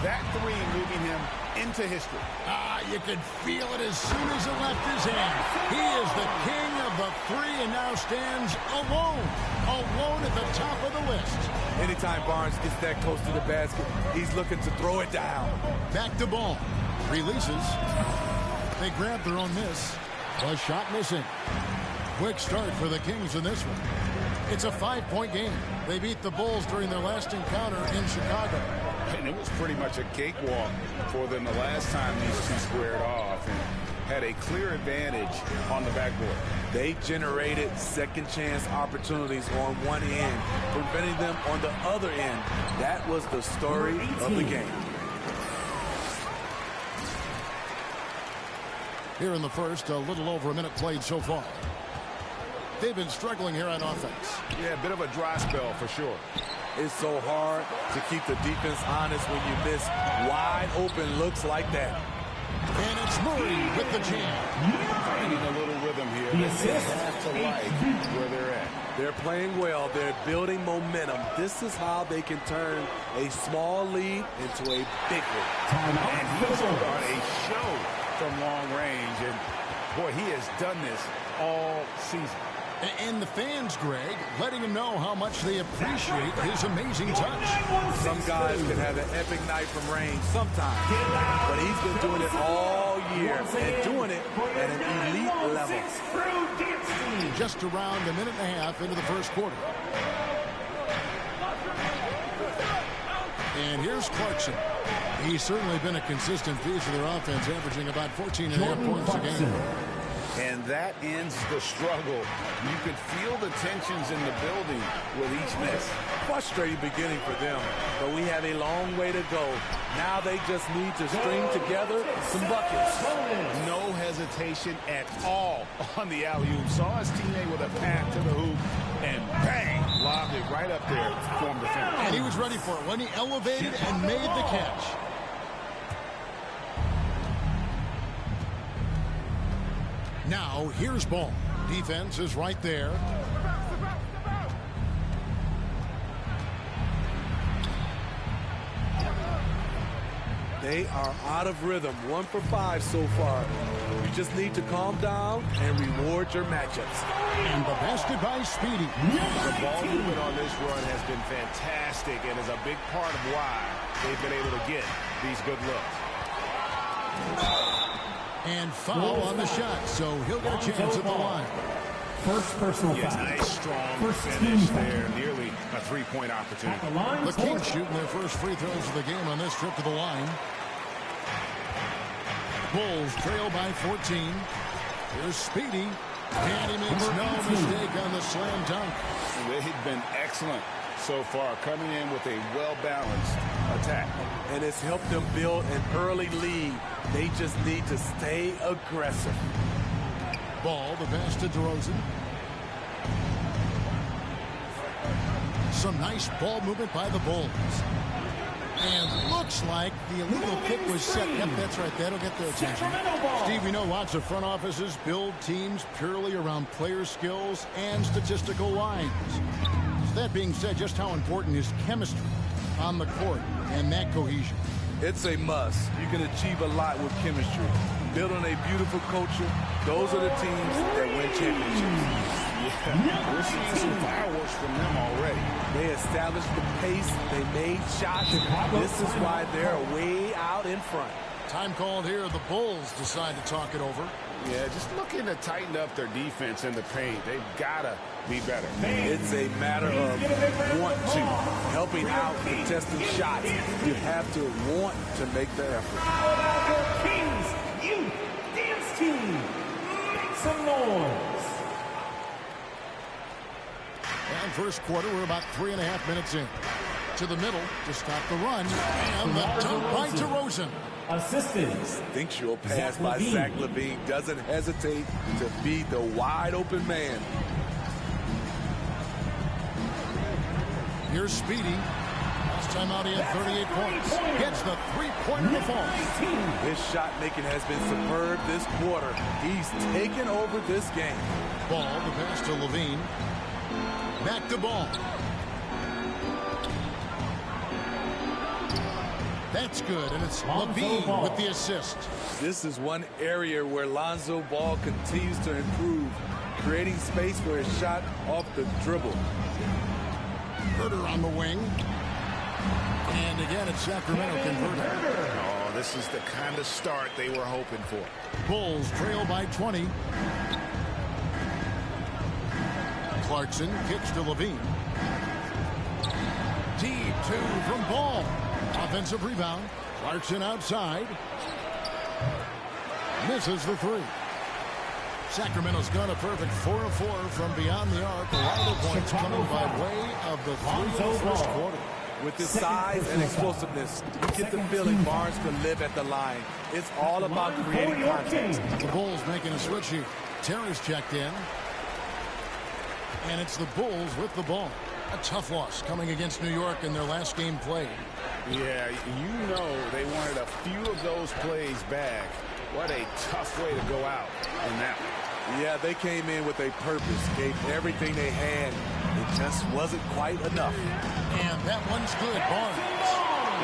That three moving him into history. You could feel it as soon as it left his hand. He is the king of the three and now stands alone at the top of the list. Anytime Barnes gets that close to the basket, he's looking to throw it down. Back to ball. Releases. They grab their own miss. The shot missing. Quick start for the Kings in this one. It's a 5-point game. They beat the Bulls during their last encounter in Chicago. And it was pretty much a cakewalk for them the last time these two squared off and had a clear advantage on the backboard. They generated second chance opportunities on one end, preventing them on the other end. That was the story of the game. Here in the first, a little over a minute played so far. They've been struggling here on offense. Yeah, a bit of a dry spell for sure. It's so hard to keep the defense honest when you miss wide open looks like that. And it's Murray with the jam. Finding a little rhythm here. They have to like where they're at. They're playing well. They're building momentum. This is how they can turn a small lead into a big one. And he's on a show from long range. And, boy, he has done this all season. And the fans, Greg, letting him know how much they appreciate his amazing touch. Some guys can have an epic night from range sometimes, but he's been doing it all year and doing it at an elite level. Just around a minute and a half into the first quarter. And here's Clarkson. He's certainly been a consistent piece of their offense, averaging about 14.5 points a game. And that ends the struggle. You could feel the tensions in the building with each miss. Frustrating beginning for them, but we have a long way to go. Now they just need to string together some buckets. No hesitation at all on the alley-oop. Saw his teammate with a path to the hoop, and bang, lobbed it right up there to form the finish. And he was ready for it when he elevated and made the catch. Now, here's Ball. Defense is right there. They are out of rhythm. 1 for 5 so far. You just need to calm down and reward your matchups. And the basket by Speedy. The ball movement on this run has been fantastic and is a big part of why they've been able to get these good looks. And foul on the shot, so he'll get a chance at the line. First personal foul. Nice, strong finish there. Nearly a three-point opportunity. The Kings shooting their first free throws of the game on this trip to the line. Bulls trail by 14. Here's Speedy. And he makes no mistake on the slam dunk. They've been excellent so far, coming in with a well-balanced attack. And it's helped them build an early lead. They just need to stay aggressive. Ball, the pass to DeRozan. Some nice ball movement by the Bulls. And looks like the illegal kick was set. Yep, that's right. That'll get their attention. Steve, we know lots of front offices build teams purely around player skills and statistical lines. So that being said, just how important is chemistry on the court and that cohesion? It's a must. You can achieve a lot with chemistry. Building a beautiful culture, those are the teams that win championships. Yeah, we're seeing some fireworks from them already. They established the pace. They made shots. This is why they're way out in front. Time called here. The Bulls decide to talk it over. Yeah, just looking to tighten up their defense in the paint. They've got to be better. It's a matter of want to. Helping out, contesting shots. You have to want to make the effort. How about your Kings Youth Dance Team? Make some noise. And first quarter, we're about 3.5 minutes in. To the middle to stop the run. And the dunk by DeRozan. Assistant. Instinctual pass by Zach LaVine. Doesn't hesitate to feed the wide open man. Here's Speedy. Last time out he had 38 points. Gets the three-pointer to fall. His shot making has been superb this quarter. He's taken over this game. Ball, the pass to LaVine. Back to Ball. That's good, and it's LaVine with the assist. This is one area where Lonzo Ball continues to improve, creating space for his shot off the dribble. Herter on the wing. And again, it's Sacramento converting. Oh, this is the kind of start they were hoping for. Bulls trail by 20. Clarkson kicks to LaVine. Deep two from Ball. Offensive rebound. Clarkson outside. Misses the three. Sacramento's got a perfect 4 of 4 from beyond the arc. A lot of points coming by way of the three of the first quarter. With his size and explosiveness, you get the feeling Barnes can live at the line. It's all about creating context. The Bulls making a switch here. Terry's checked in. And it's the Bulls with the ball. A tough loss coming against New York in their last game played. Yeah, you know they wanted a few of those plays back. What a tough way to go out in that one. Yeah, they came in with a purpose, gave everything they had. It just wasn't quite enough. And that one's good, Barnes.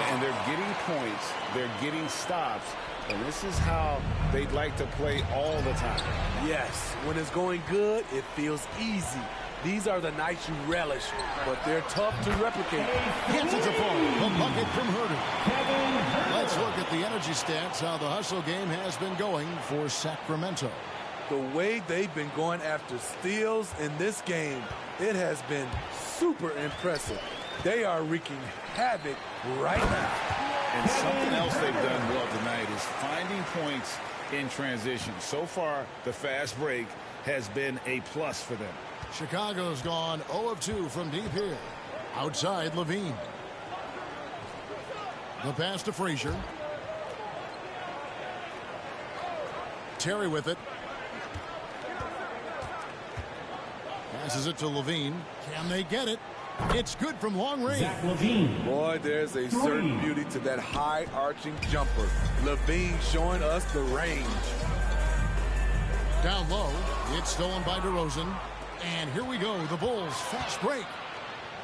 And they're getting points, they're getting stops, and this is how they'd like to play all the time. Yes, when it's going good, it feels easy. These are the nights you relish, but they're tough to replicate. Gets it to fall. The bucket from Herter. Let's look at the energy stats, how the hustle game has been going for Sacramento. The way they've been going after steals in this game, it has been super impressive. They are wreaking havoc right now. And something else they've done well tonight is finding points in transition. So far, the fast break has been a plus for them. Chicago's gone 0 of 2 from deep here. Outside, Levine. The pass to Frazier. Terry with it. Passes it to Levine. Can they get it? It's good from long range. Boy, there's a certain beauty to that high arching jumper. Levine showing us the range. Down low. It's stolen by DeRozan. And here we go. The Bulls fast break.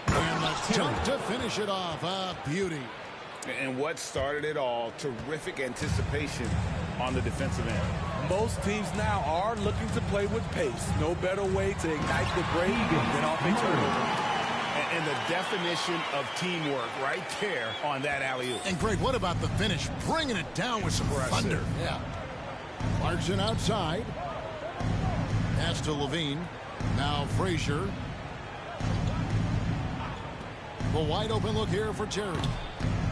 And the jump to finish it off. A beauty. And what started it all, terrific anticipation on the defensive end. Most teams now are looking to play with pace. No better way to ignite the break than off a turnover. And the definition of teamwork right there on that alley-oop. And Greg, what about the finish? Bringing it down with some thunder. Yeah. Clarkson outside. Pass to Levine. Now Frazier. The wide open look here for Terry.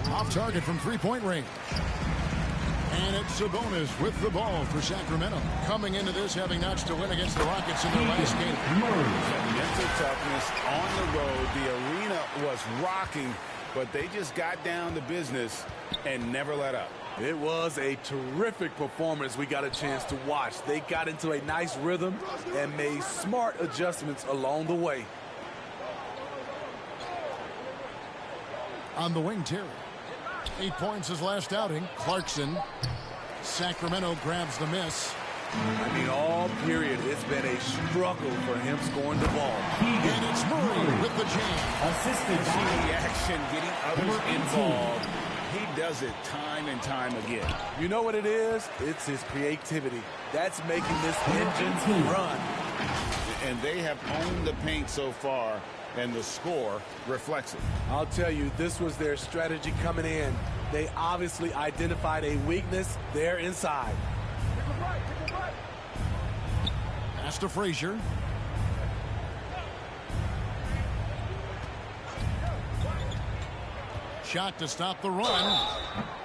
Off target from three-point range. And it's Sabonis with the ball for Sacramento. Coming into this, having notched a win against the Rockets in their last game. Mental toughness on the road. The arena was rocking, but they just got down to business and never let up. It was a terrific performance we got a chance to watch. They got into a nice rhythm and made smart adjustments along the way. On the wing, Terry. 8 points his last outing. Clarkson. Sacramento grabs the miss. I mean, all period, it's been a struggle for him scoring the ball. And it's Murray with the jam. Assisted by the action, getting others involved. He does it time and time again. You know what it is? It's his creativity. That's making this engine run. And they have owned the paint so far, and the score reflects it. I'll tell you, this was their strategy coming in. They obviously identified a weakness there inside. Pass to Frazier. Shot to stop the run.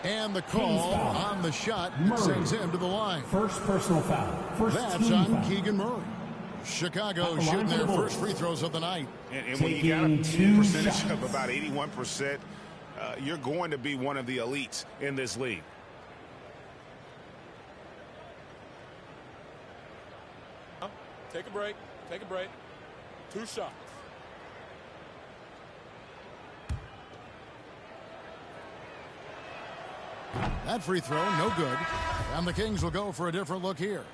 And the call on the shot sends him to the line. First personal foul. That's on Keegan Murray. Chicago shooting their first free throws of the night. And when you got a percentage of about 81%, you're going to be one of the elites in this league. Take a break. Take a break. 2 shots. That free throw, no good. And the Kings will go for a different look here.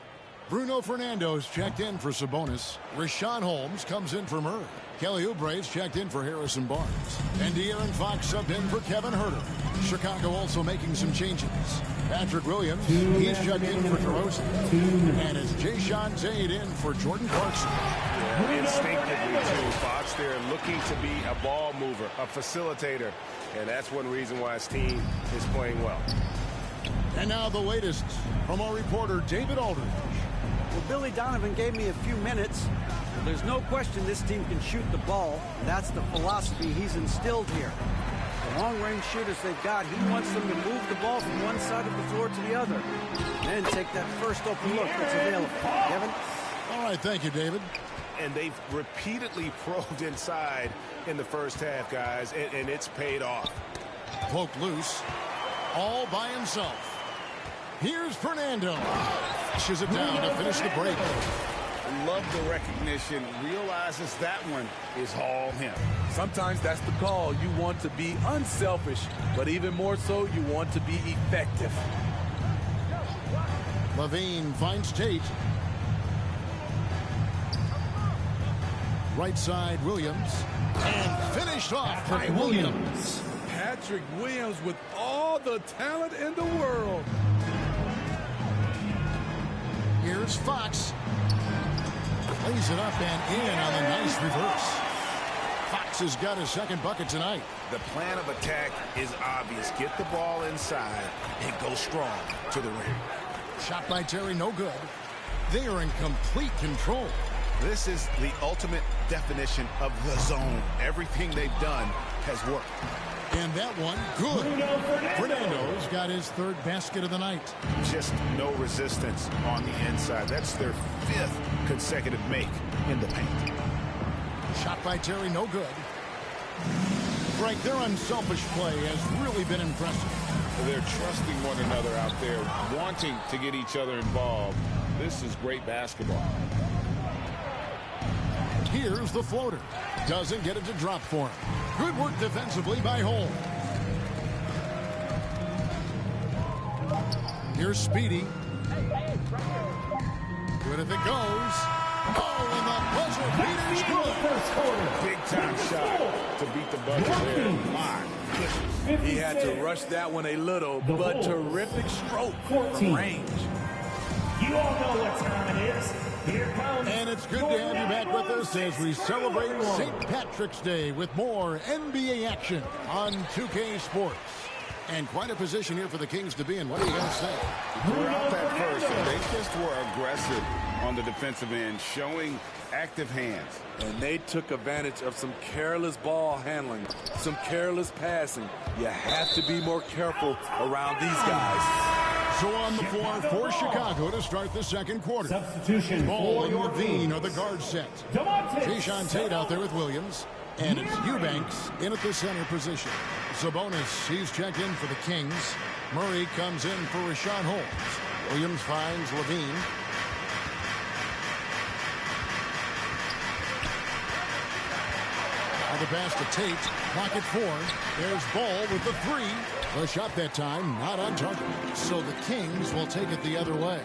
Bruno Fernando's checked in for Sabonis. Rashawn Holmes comes in for Murray. Kelly Oubre's checked in for Harrison Barnes. And De'Aaron Fox subbed in for Kevin Huerter. Chicago also making some changes. Patrick Williams, he's checked in for DeRozan. And it's Jayshawn Tate in for Jordan Clarkson. Yeah, instinctively, too, Fox. They're looking to be a ball mover, a facilitator. And that's one reason why his team is playing well. And now the latest from our reporter, David Aldridge. Well, Billy Donovan gave me a few minutes. Well, there's no question this team can shoot the ball. That's the philosophy he's instilled here. The long-range shooters they've got, he wants them to move the ball from one side of the floor to the other. Then take that first open look that's available. Kevin? All right, thank you, David. And they've repeatedly probed inside in the first half, guys, and it's paid off. Poked loose, all by himself. Here's Fernando. Pushes it down to finish the break. Love the recognition. Realizes that one is all him. Sometimes that's the call. You want to be unselfish, but even more so, you want to be effective. Levine finds Tate. Right side, Williams. And finished off by Williams. Patrick Williams with all the talent in the world. Here's Fox. Plays it up and in on a nice reverse. Fox has got his second bucket tonight. The plan of attack is obvious. Get the ball inside and go strong to the ring. Shot by Terry, no good. They are in complete control. This is the ultimate definition of the zone. Everything they've done has worked. And that one, good. Fernando's got his third basket of the night. Just no resistance on the inside. That's their 5th consecutive make in the paint. Shot by Terry, no good. Frank, their unselfish play has really been impressive. They're trusting one another out there, wanting to get each other involved. This is great basketball. Here's the floater. Doesn't get it to drop for him. Good work defensively by Holmes. Here's Speedy. Good if it goes. Oh, and the buzzer beater's good. Big time shot to beat the buzzer there. My goodness. He had to rush that one a little, but terrific stroke from range. You all know what time it is. Here comes. And it's good to have you back with us as we celebrate St. Patrick's Day with more NBA action on 2K Sports. And quite a position here for the Kings to be in. What are you going to say? Throughout that first, they just were aggressive on the defensive end, showing active hands. And they took advantage of some careless ball handling, some careless passing. You have to be more careful around these guys. So on the floor for Chicago to start the second quarter. Substitution. Ball and Levine are the guard set. Jason Tate out there with Williams. And it's Eubanks in at the center position. Sabonis, he's checked in for the Kings. Murray comes in for Rashawn Holmes. Williams finds Levine. The pass to Tate. Clock at 4. There's Ball with the 3. The shot that time not on target. So the Kings will take it the other way.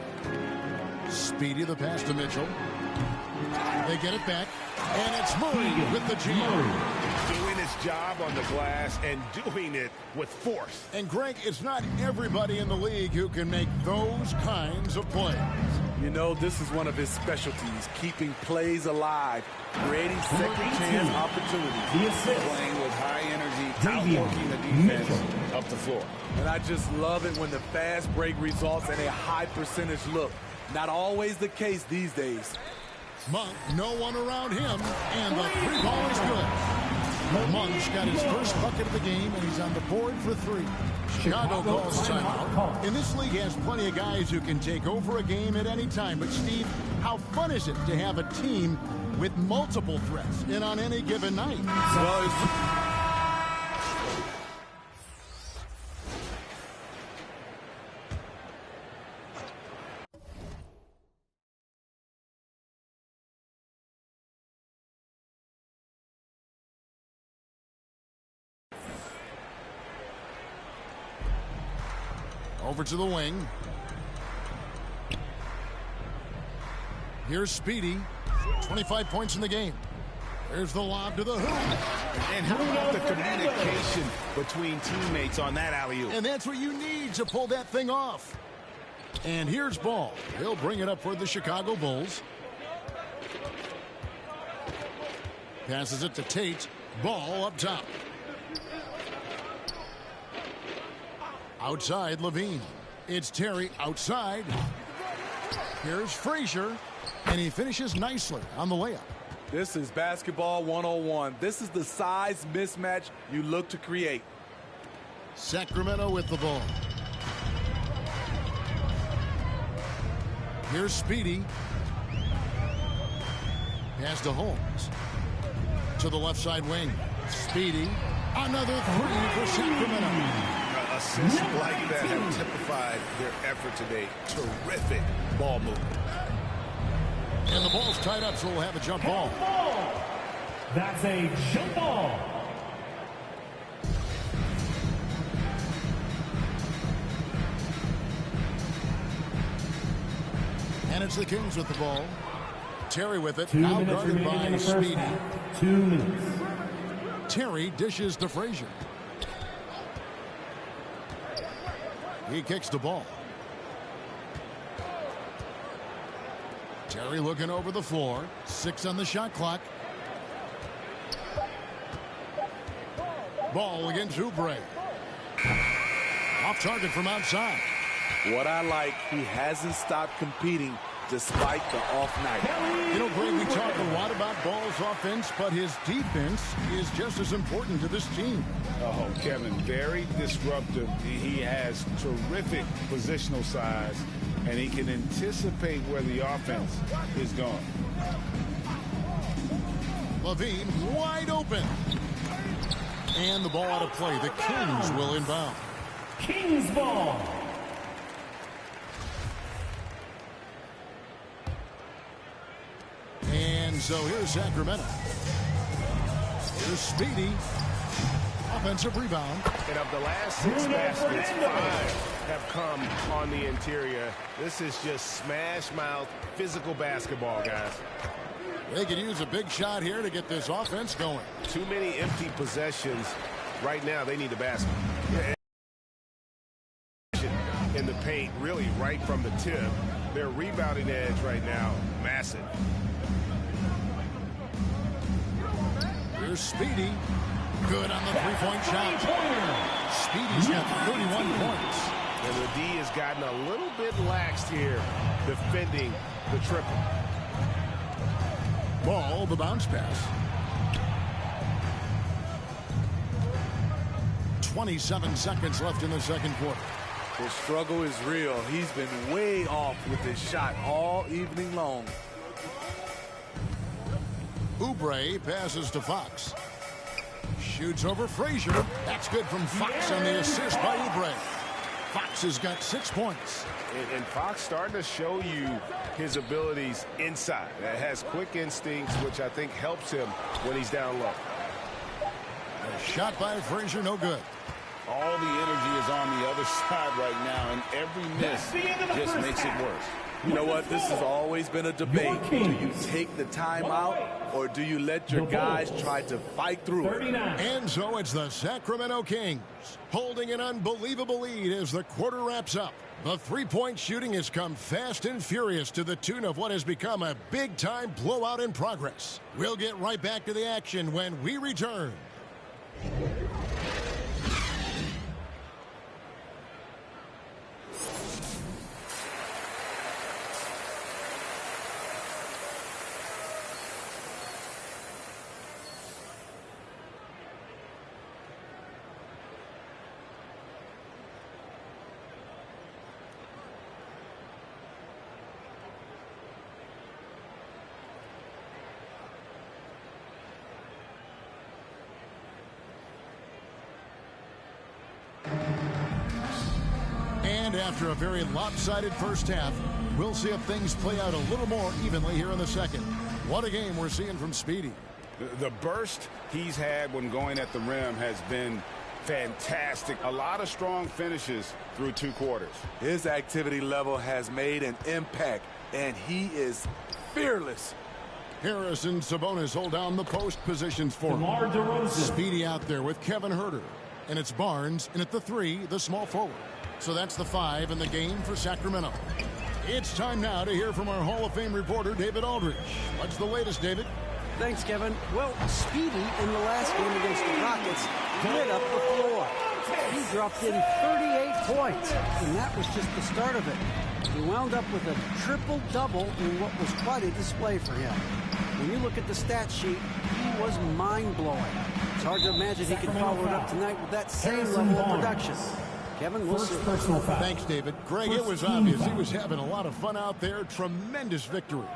Speedy the pass to Mitchell. They get it back. And it's Murray with the jam. Doing his job on the glass and doing it with force. And Greg, it's not everybody in the league who can make those kinds of plays. You know, this is one of his specialties, keeping plays alive, creating second chance opportunities. Playing with high energy, outworking the defense up the floor. And I just love it when the fast break results in a high percentage look. Not always the case these days. Monk, no one around him, and the 3 ball is good. Monk's got his first bucket of the game, and he's on the board for 3. Chicago calls timeout. And this league has plenty of guys who can take over a game at any time. But, Steve, how fun is it to have a team with multiple threats and on any given night? Well, over to the wing. Here's Speedy. 25 points in the game. There's the lob to the hoop. And how about the communication between teammates on that alley-oop? And that's what you need to pull that thing off. And here's Ball. He'll bring it up for the Chicago Bulls. Passes it to Tate. Ball up top. Outside, Levine. It's Terry outside. Here's Frazier. And he finishes nicely on the layup. this is basketball 101. This is the size mismatch you look to create. Sacramento with the ball. Here's Speedy. Pass to Holmes. To the left side wing. Speedy. Another 3 for Sacramento. Assists like that have typified their effort today. Terrific ball movement. And the ball's tied up, so we'll have a jump ball. That's a jump ball. And it's the Kings with the ball. Terry with it. Now guarded by Speedy. 2 minutes. Terry dishes to Frazier. He kicks the ball. Terry looking over the floor. 6 on the shot clock. Ball against Oubre. Off target from outside. What I like, he hasn't stopped competing despite the off night. You know, Greg, we talk a lot about Ball's offense, but his defense is just as important to this team. Oh, Kevin, very disruptive. He has terrific positional size, and he can anticipate where the offense is going. Levine wide open. And the ball out of play. The Kings will inbound. Kings ball. And so here's Sacramento. Here's Speedy. Offensive rebound. And of the last 6 baskets, 5 have come on the interior. This is just smash mouth physical basketball, guys. They could use a big shot here to get this offense going. Too many empty possessions. Right now, they need a basket. In the paint, really right from the tip. Their rebounding edge right now, massive. Here's Speedy. Good on the three-point shot. Speedy's got 31 points. And the D has gotten a little bit laxed here, defending the triple. Ball, the bounce pass. 27 seconds left in the second quarter. The struggle is real. He's been way off with his shot all evening long. Oubre passes to Fox. Shoots over Frazier. That's good from Fox on the assist by Oubre. Fox has got 6 points. And Fox starting to show you his abilities inside. Has quick instincts, which I think helps him when he's down low. A shot by Frazier, no good. All the energy is on the other side right now, and every miss just makes it worse. You know what? This has always been a debate. Do you take the timeout, or do you let your guys try to fight through it? And so it's the Sacramento Kings holding an unbelievable lead as the quarter wraps up. The three-point shooting has come fast and furious to the tune of what has become a big-time blowout in progress. We'll get right back to the action when we return. And after a very lopsided first half, we'll see if things play out a little more evenly here in the second. What a game we're seeing from Speedy. The burst he's had when going at the rim has been fantastic. A lot of strong finishes through 2 quarters. His activity level has made an impact, and he is fearless. Harris and Sabonis hold down the post positions for him. Speedy out there with Kevin Huerter. And it's Barnes, and at the 3, the small forward. So that's the 5 in the game for Sacramento. It's time now to hear from our Hall of Fame reporter, David Aldridge. What's the latest, David? Thanks, Kevin. Well, Speedy in the last game against the Rockets lit up the floor. He dropped in 38 points, and that was just the start of it. He wound up with a triple-double in what was quite a display for him. When you look at the stat sheet, he was mind-blowing. It's hard to imagine he could follow it up tonight with that same level of production. Kevin, we'll see. Thanks, David. Greg, it was obvious he was having a lot of fun out there. Tremendous victory.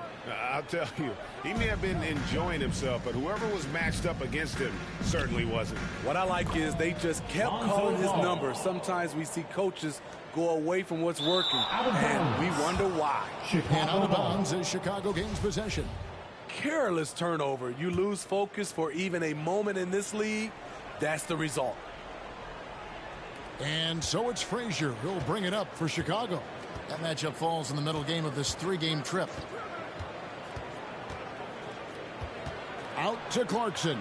I'll tell you, he may have been enjoying himself, but whoever was matched up against him certainly wasn't. What I like is they just kept calling his number. Sometimes we see coaches go away from what's working, and we wonder why. And out of bounds is Chicago Kings possession. Careless turnover. You lose focus for even a moment in this league. That's the result. And so it's Frazier who'll bring it up for Chicago. That matchup falls in the middle game of this 3-game trip. Out to Clarkson.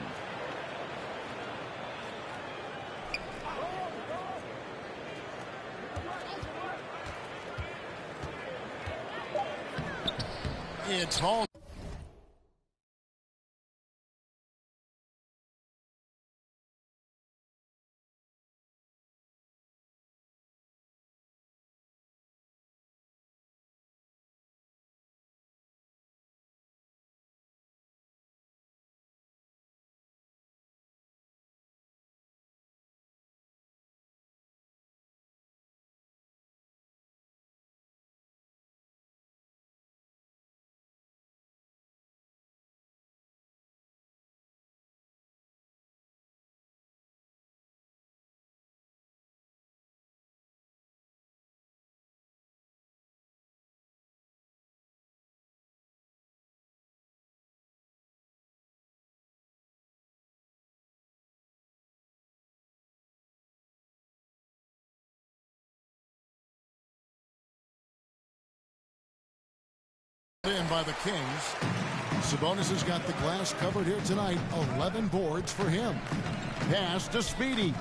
It's Hall. In by the Kings. Sabonis has got the glass covered here tonight. 11 boards for him. Pass to Speedy.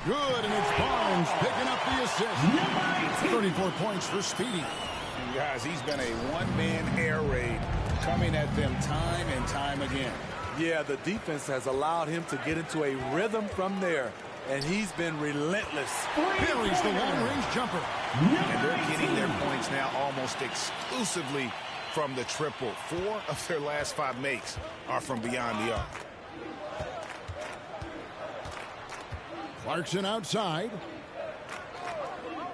Good, and it's Barnes picking up the assist. 34 points for Speedy. And guys, he's been a one-man air raid, coming at them time and time again. Yeah, the defense has allowed him to get into a rhythm from there, and he's been relentless. Buries the long-range jumper. And they're getting their points now almost exclusively from the triple. 4 of their last 5 makes are from beyond the arc. Clarkson outside.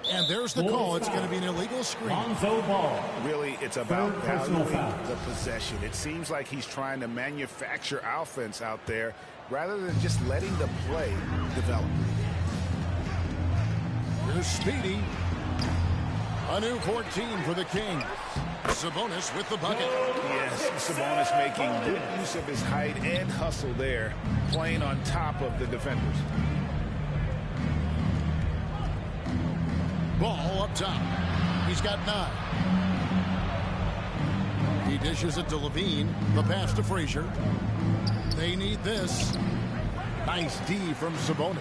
And there's the call. It's going to be an illegal screen. Lonzo Ball. Really, it's about valuing the possession. It seems like he's trying to manufacture offense out there rather than just letting the play develop. Here's Speedy. A new 14 for the Kings. Sabonis with the bucket. Yes, Sabonis making good use of his height and hustle there, playing on top of the defenders. Ball up top. He's got 9. He dishes it to Levine. The pass to Frazier. They need this. Nice D from Sabonis.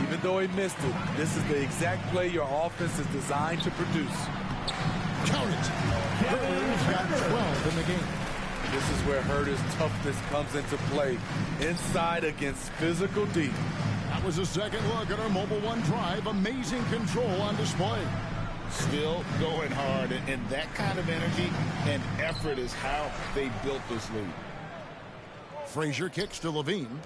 Even though he missed it, this is the exact play your offense is designed to produce. Count it. Herder's got 12 in the game. This is where Herder's toughness comes into play. Inside against physical D. That was a second look at our Mobile One drive. Amazing control on display. Still going hard, and that kind of energy and effort is how they built this lead. Frazier kicks to Levine.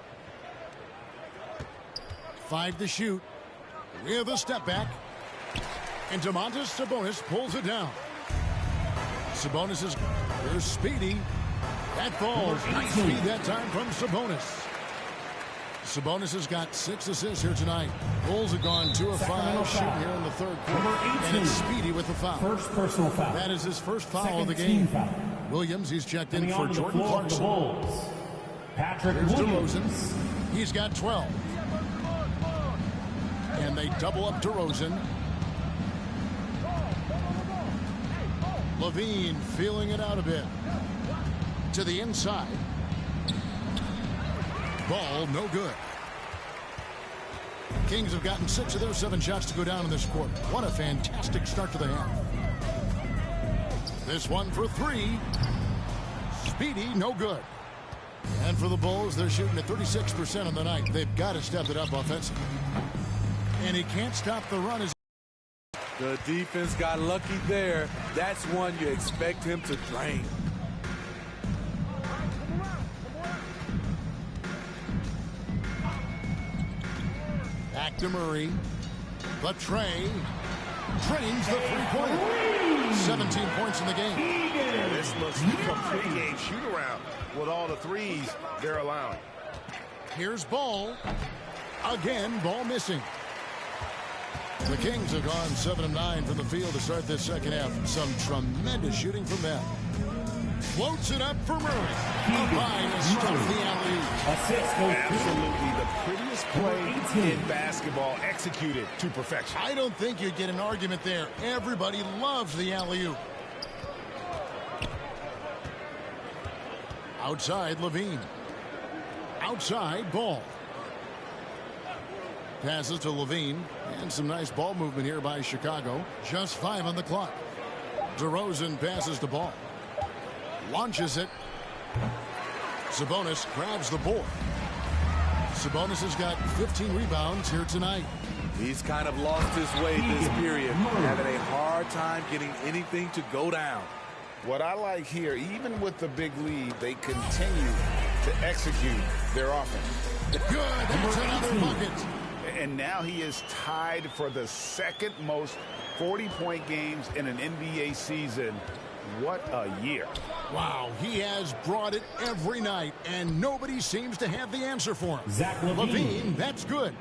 5 to shoot. With a step back. And Domantas Sabonis pulls it down. Sabonis is... There's Speedy. That falls. Nice speed that time from Sabonis. Sabonis has got 6 assists here tonight. Bulls have gone 2 of 5 shooting here in the third quarter. And it's Speedy with the foul. First personal foul. That is his first foul of the game. Foul. Williams, he's checked in for the Jordan Clarkson. Patrick There's Williams. DeRozan. He's got 12. And they double up DeRozan. Levine feeling it out a bit. To the inside. Ball no good. Kings have gotten 6 of their 7 shots to go down in this quarter. What a fantastic start to the half. This one for 3. Speedy, no good. And for the Bulls, they're shooting at 36% on the night. They've got to step it up offensively. And he can't stop the run. The defense got lucky there. That's one you expect him to drain. Back to Murray. But Trey drains the three-pointer. 17 points in the game. Yeah, this looks like a pregame shoot-around with all the threes they're allowing. Here's Ball. Again, Ball missing. The Kings have gone 7 of 9 from the field to start this second half. Some tremendous shooting from them. Floats it up for Murray. Up high to stop the alley-oop. Absolutely the prettiest play in basketball, executed to perfection. I don't think you get an argument there. Everybody loves the alley-oop. Outside, Levine. Outside, Ball. Passes to Levine. And some nice ball movement here by Chicago. Just 5 on the clock. DeRozan passes the ball. Launches it. Sabonis grabs the board. Sabonis has got 15 rebounds here tonight. He's kind of lost his way this period. Having a hard time getting anything to go down. What I like here, even with the big lead, they continue to execute their offense. Good. That's another bucket. And now he is tied for the second most 40-point games in an NBA season. What a year. Wow, he has brought it every night, and nobody seems to have the answer for him. Zach Levine, that's good.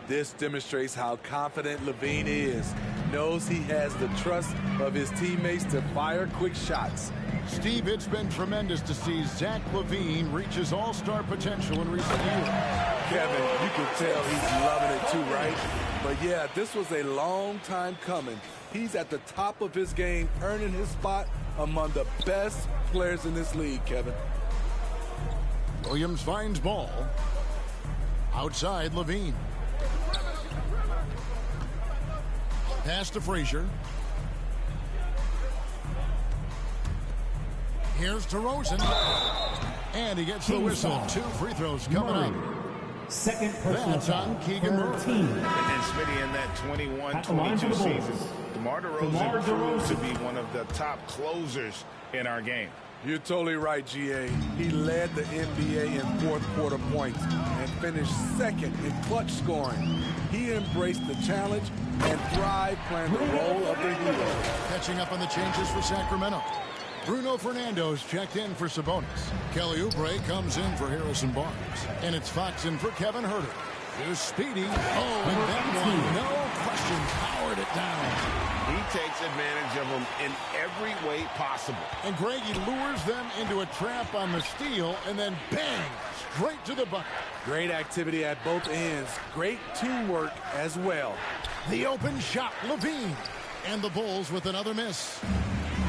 This demonstrates how confident Levine is. Knows he has the trust of his teammates to fire quick shots. Steve, it's been tremendous to see Zach Levine reach his all-star potential in recent years. Kevin, you can tell he's loving it too, right? But yeah, this was a long time coming. He's at the top of his game, earning his spot among the best players in this league, Kevin. Williams finds ball. Outside, Levine. Pass to Frazier. Here's DeRozan. And he gets the whistle. 2 free throws coming up. Second personal That's on Keegan Murray. And Smitty, in that 21-22 season, DeMar DeRozan proved to be one of the top closers in our game. You're totally right, GA. He led the NBA in fourth quarter points and finished second in clutch scoring. He embraced the challenge and thrived playing the role of the hero. Catching up on the changes for Sacramento. Bruno Fernando's checked in for Sabonis. Kelly Oubre comes in for Harrison Barnes. And it's Fox in for Kevin Huerter. Here's Speedy. Oh, and that one, no question, powered it down. He takes advantage of them in every way possible. And Greg, he lures them into a trap on the steal, and then bang, straight to the bucket. Great activity at both ends. Great teamwork as well. The open shot, Levine. And the Bulls with another miss.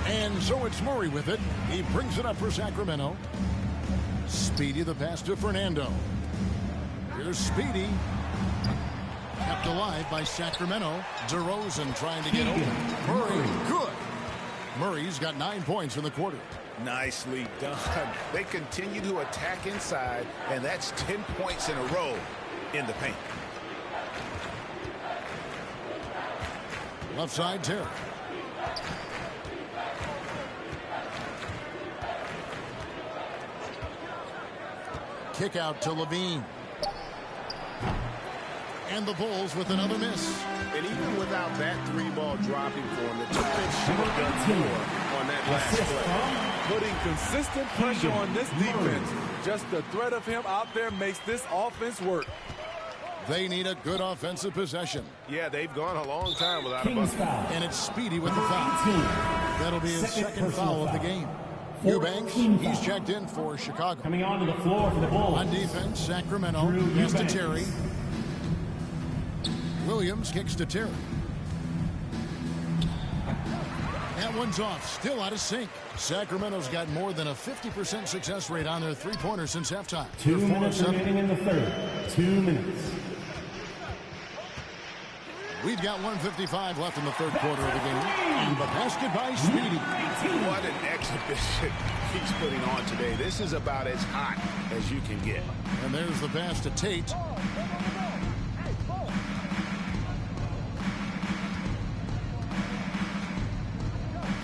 And so it's Murray with it. He brings it up for Sacramento. Speedy the pass to Fernando. Here's Speedy. Kept alive by Sacramento. DeRozan trying to get open. Murray, good. Murray's got 9 points in the quarter. Nicely done. They continue to attack inside, and that's 10 points in a row in the paint. Left side, Terry. Kick out to Levine. And the Bulls with another miss. And even without that 3-ball dropping for him, the defense should have done more on that last play. Putting consistent pressure on this defense. Just the threat of him out there makes this offense work. They need a good offensive possession. Yeah, they've gone a long time without a bucket. And it's Speedy with the foul. That'll be his second foul of the game. Eubanks, he's checked in for Chicago. Coming onto the floor for the Bulls. On defense, Sacramento gets to Terry. Williams kicks to Terry. That one's off, still out of sync. Sacramento's got more than a 50% success rate on their three-pointers since halftime. 2 minutes remaining in the third. 2 minutes. We've got 1:55 left in the third quarter of the game. And the basket by Speedy. What an exhibition he's putting on today. This is about as hot as you can get. And there's the pass to Tate.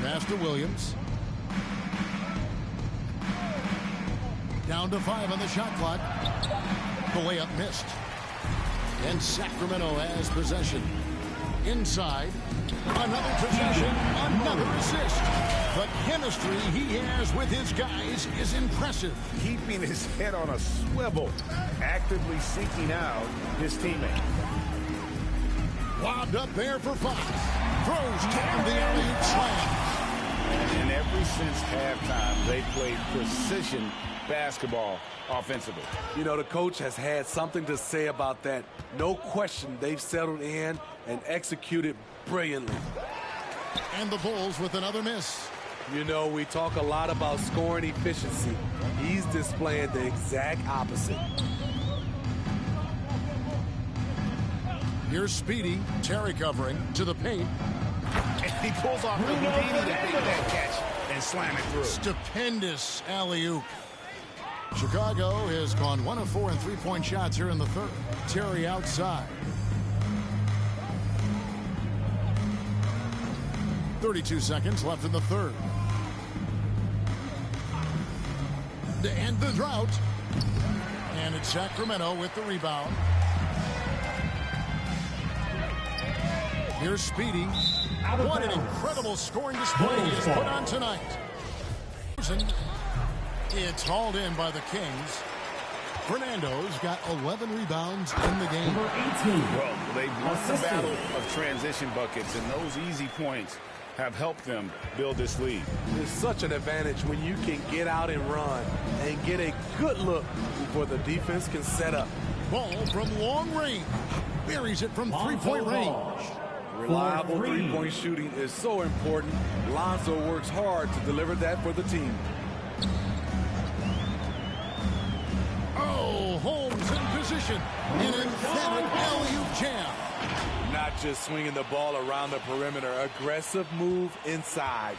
Pass to Williams. Down to 5 on the shot clock. The layup missed. And Sacramento has possession. Inside. Another possession. Another assist. The chemistry he has with his guys is impressive. Keeping his head on a swivel. Actively seeking out his teammate. Lobbed up there for Fox. Throws down the alley-oop slam. And ever since halftime, they played precision basketball offensively. You know, the coach has had something to say about that. No question, they've settled in and executed brilliantly. And the Bulls with another miss. You know, we talk a lot about scoring efficiency. He's displaying the exact opposite. Here's Speedy. Terry covering to the paint. And he pulls off the Houdini to make that catch and slam it through. Stupendous alley-oop. Chicago has gone 1 of 4 in three-point shots here in the third. Terry outside. 32 seconds left in the third. To end the drought. And it's Sacramento with the rebound. Here's Speedy. What an incredible scoring display he has put on tonight. It's hauled in by the Kings. Fernando's got 11 rebounds in the game. Number 18. Well, they've won the battle of transition buckets, and those easy points have helped them build this lead. It's such an advantage when you can get out and run and get a good look before the defense can set up. Ball from long range. Buries it from three-point range. Reliable three-point shooting is so important. Lonzo works hard to deliver that for the team. Oh, Holmes in position. An emphatic alley-oop jam. Not just swinging the ball around the perimeter. Aggressive move inside.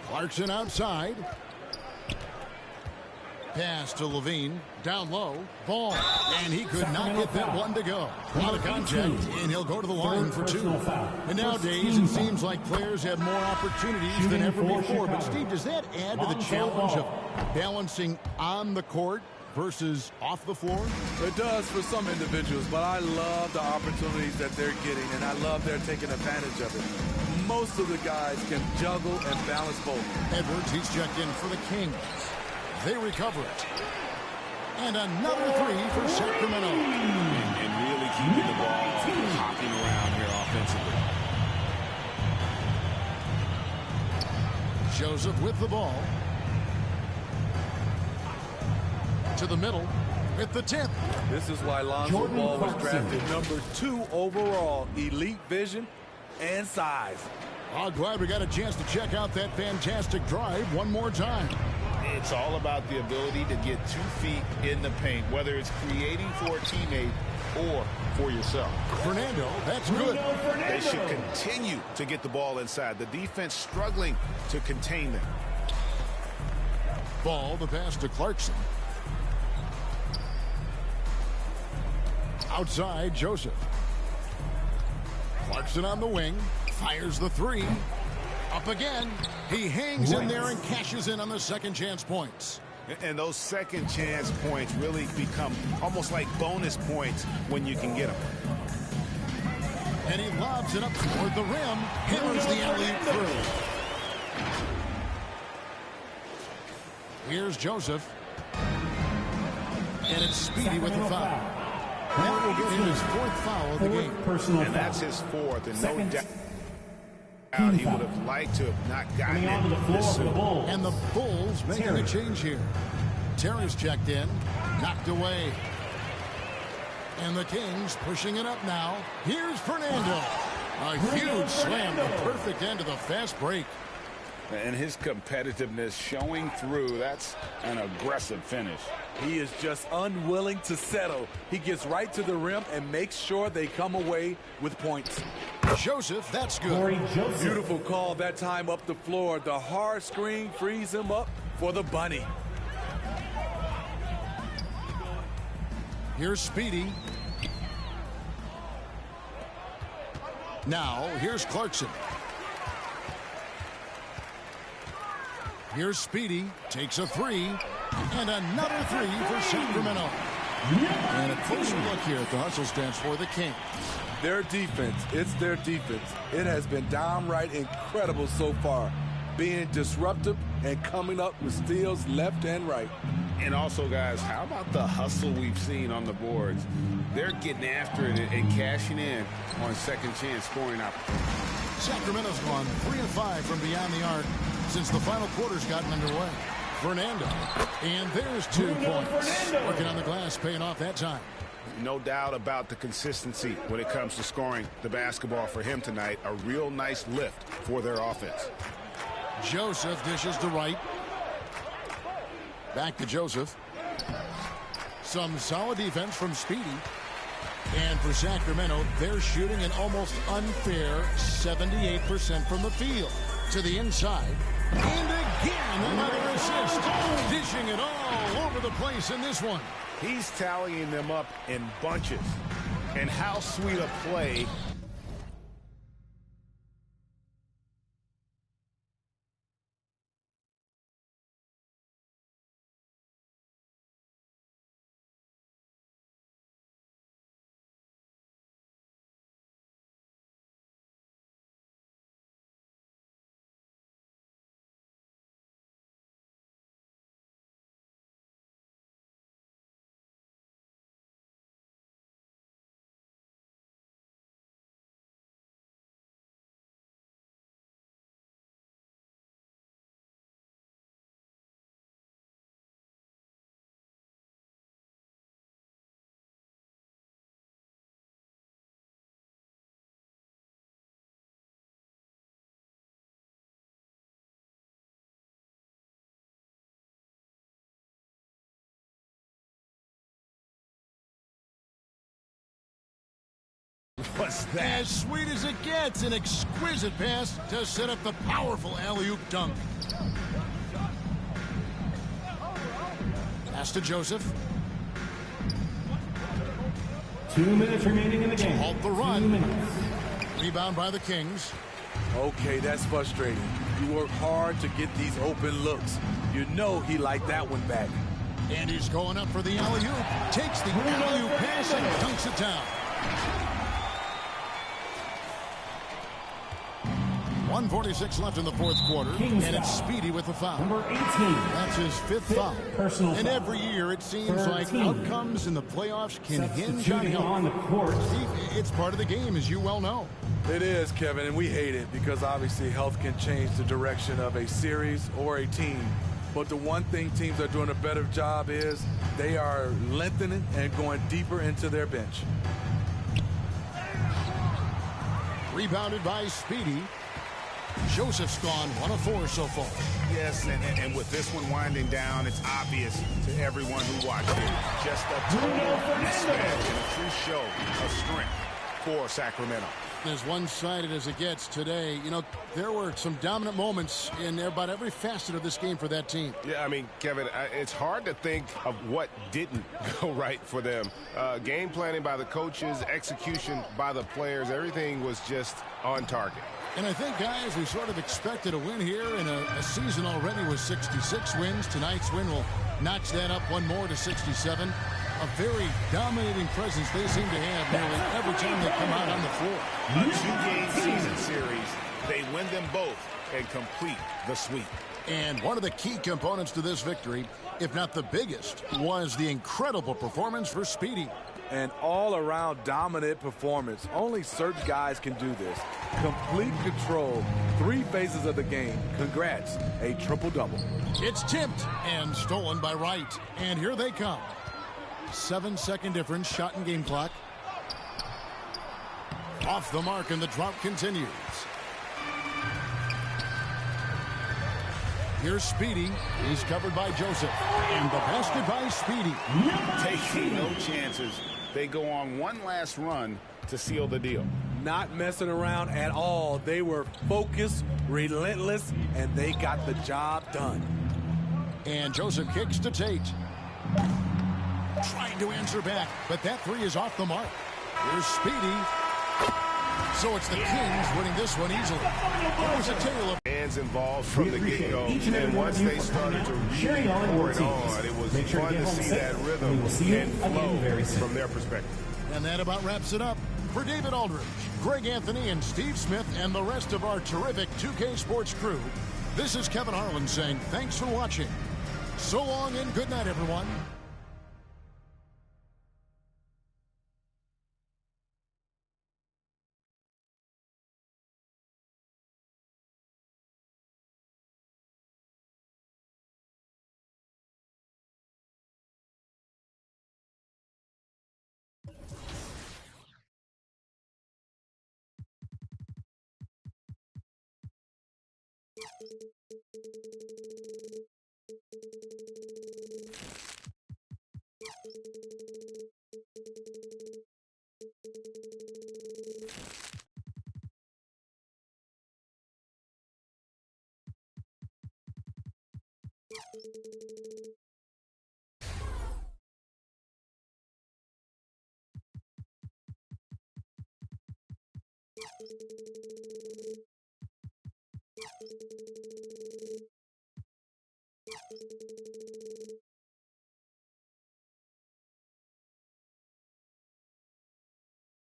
Clarkson outside. Pass to Levine. Down low. Ball. And he could not get that one to go. Out of contact. And he'll go to the line for two. And nowadays, it seems like players have more opportunities than ever before. But, Steve, does that add to the challenge of balancing on the court versus off the floor? It does for some individuals, but I love the opportunities that they're getting, and I love they're taking advantage of it. Most of the guys can juggle and balance both. Edwards, he's checked in for the Kings. They recover it. And another three for Sacramento. And really keeping the ball hopping around here offensively. Joseph with the ball. To the middle. At the tip. This is why Lonzo Ball was drafted #2 overall. Elite vision and size. Oh, glad we got a chance to check out that fantastic drive one more time. It's all about the ability to get 2 feet in the paint, whether it's creating for a teammate or for yourself. Fernando, that's good. They should continue to get the ball inside. The defense struggling to contain them. Ball, the pass to Clarkson. Outside, Joseph. Clarkson on the wing. Fires the three. Up again. He hangs in there and cashes in on the second chance points. And those second chance points really become almost like bonus points when you can get them. And he lobs it up toward the rim. Hammers the alley-oop through. Here's Joseph. And it's Speedy with the foul. That will get him his 4th foul of the game. And that's his 4th, and no doubt he would have liked to have not gotten it this soon. And the Bulls making a change here. Terry's checked in, knocked away. And the Kings pushing it up now. Here's Fernando. A huge slam, the perfect end of the fast break. And his competitiveness showing through. That's an aggressive finish. He is just unwilling to settle. He gets right to the rim and makes sure they come away with points. Joseph, that's good. Beautiful call that time up the floor. The hard screen frees him up for the bunny. Here's Speedy. Now, here's Clarkson. Here's Speedy. Takes a three. And another three for Sacramento. And a closer look here at the hustle stats for the Kings. Their defense, it's their defense. It has been downright incredible so far. Being disruptive and coming up with steals left and right. And also, guys, how about the hustle we've seen on the boards? They're getting after it and cashing in on second chance scoring opportunities. Sacramento's gone 3 of 5 from beyond the arc since the final quarter's gotten underway. Fernando. And there's 2 points. Working on the glass, paying off that time. No doubt about the consistency when it comes to scoring the basketball for him tonight. A real nice lift for their offense. Joseph dishes to right. Back to Joseph. Some solid defense from Speedy. And for Sacramento, they're shooting an almost unfair 78% from the field. To the inside. And again, another assist. Dishing it all over the place in this one. He's tallying them up in bunches. And how sweet a play What's that? As sweet as it gets, an exquisite pass to set up the powerful alley-oop dunk. Pass to Joseph. 2 minutes remaining in the game. Halt the run. Rebound by the Kings. Okay, that's frustrating. You work hard to get these open looks. You know he liked that one back. And he's going up for the alley-oop. Takes the alley-oop pass and dunks it down. 1:46 left in the fourth quarter, and it's Speedy with the foul. Number 18. That's his fifth foul. Personal and foul. every year it seems 13. like outcomes in the playoffs can hinge on Substituting on the health. court. Steve, it's part of the game, as you well know. It is, Kevin, and we hate it because obviously health can change the direction of a series or a team. But the one thing teams are doing a better job is they are lengthening and going deeper into their bench. Rebounded by Speedy. Joseph's gone 1 of 4 so far. Yes, and with this one winding down, it's obvious to everyone who watched it. Just a total mismatch and a true show of strength for Sacramento. As one-sided as it gets today, you know, there were some dominant moments in about every facet of this game for that team. Yeah, I mean, Kevin, it's hard to think of what didn't go right for them. Game planning by the coaches, execution by the players, everything was just on target. And I think, guys, we sort of expected a win here in a season already with 66 wins. Tonight's win will notch that up one more to 67. A very dominating presence they seem to have nearly every time they come out on the floor. A two-game season series, they win them both and complete the sweep. And one of the key components to this victory, if not the biggest, was the incredible performance for Speedy. An all-around dominant performance. Only certain guys can do this. Complete control, 3 phases of the game. Congrats, a triple-double. It's tipped and stolen by Wright. And here they come. 7-second difference, shot and game clock. Off the mark, and the drought continues. Here's Speedy. He's covered by Joseph. And the basket by Speedy. Taking no chances. They go on one last run to seal the deal. Not messing around at all. They were focused, relentless, and they got the job done. And Joseph kicks to Tate. Trying to answer back, but that 3 is off the mark. Here's Speedy. So it's the Kings winning this one easily. It was a tale of Hands involved from the get-go, and once they started to really pour it on, it was fun to see that rhythm and flow from their perspective. And that about wraps it up. For David Aldridge, Greg Anthony, and Steve Smith, and the rest of our terrific 2K Sports crew, this is Kevin Harlan saying thanks for watching. So long and good night, everyone.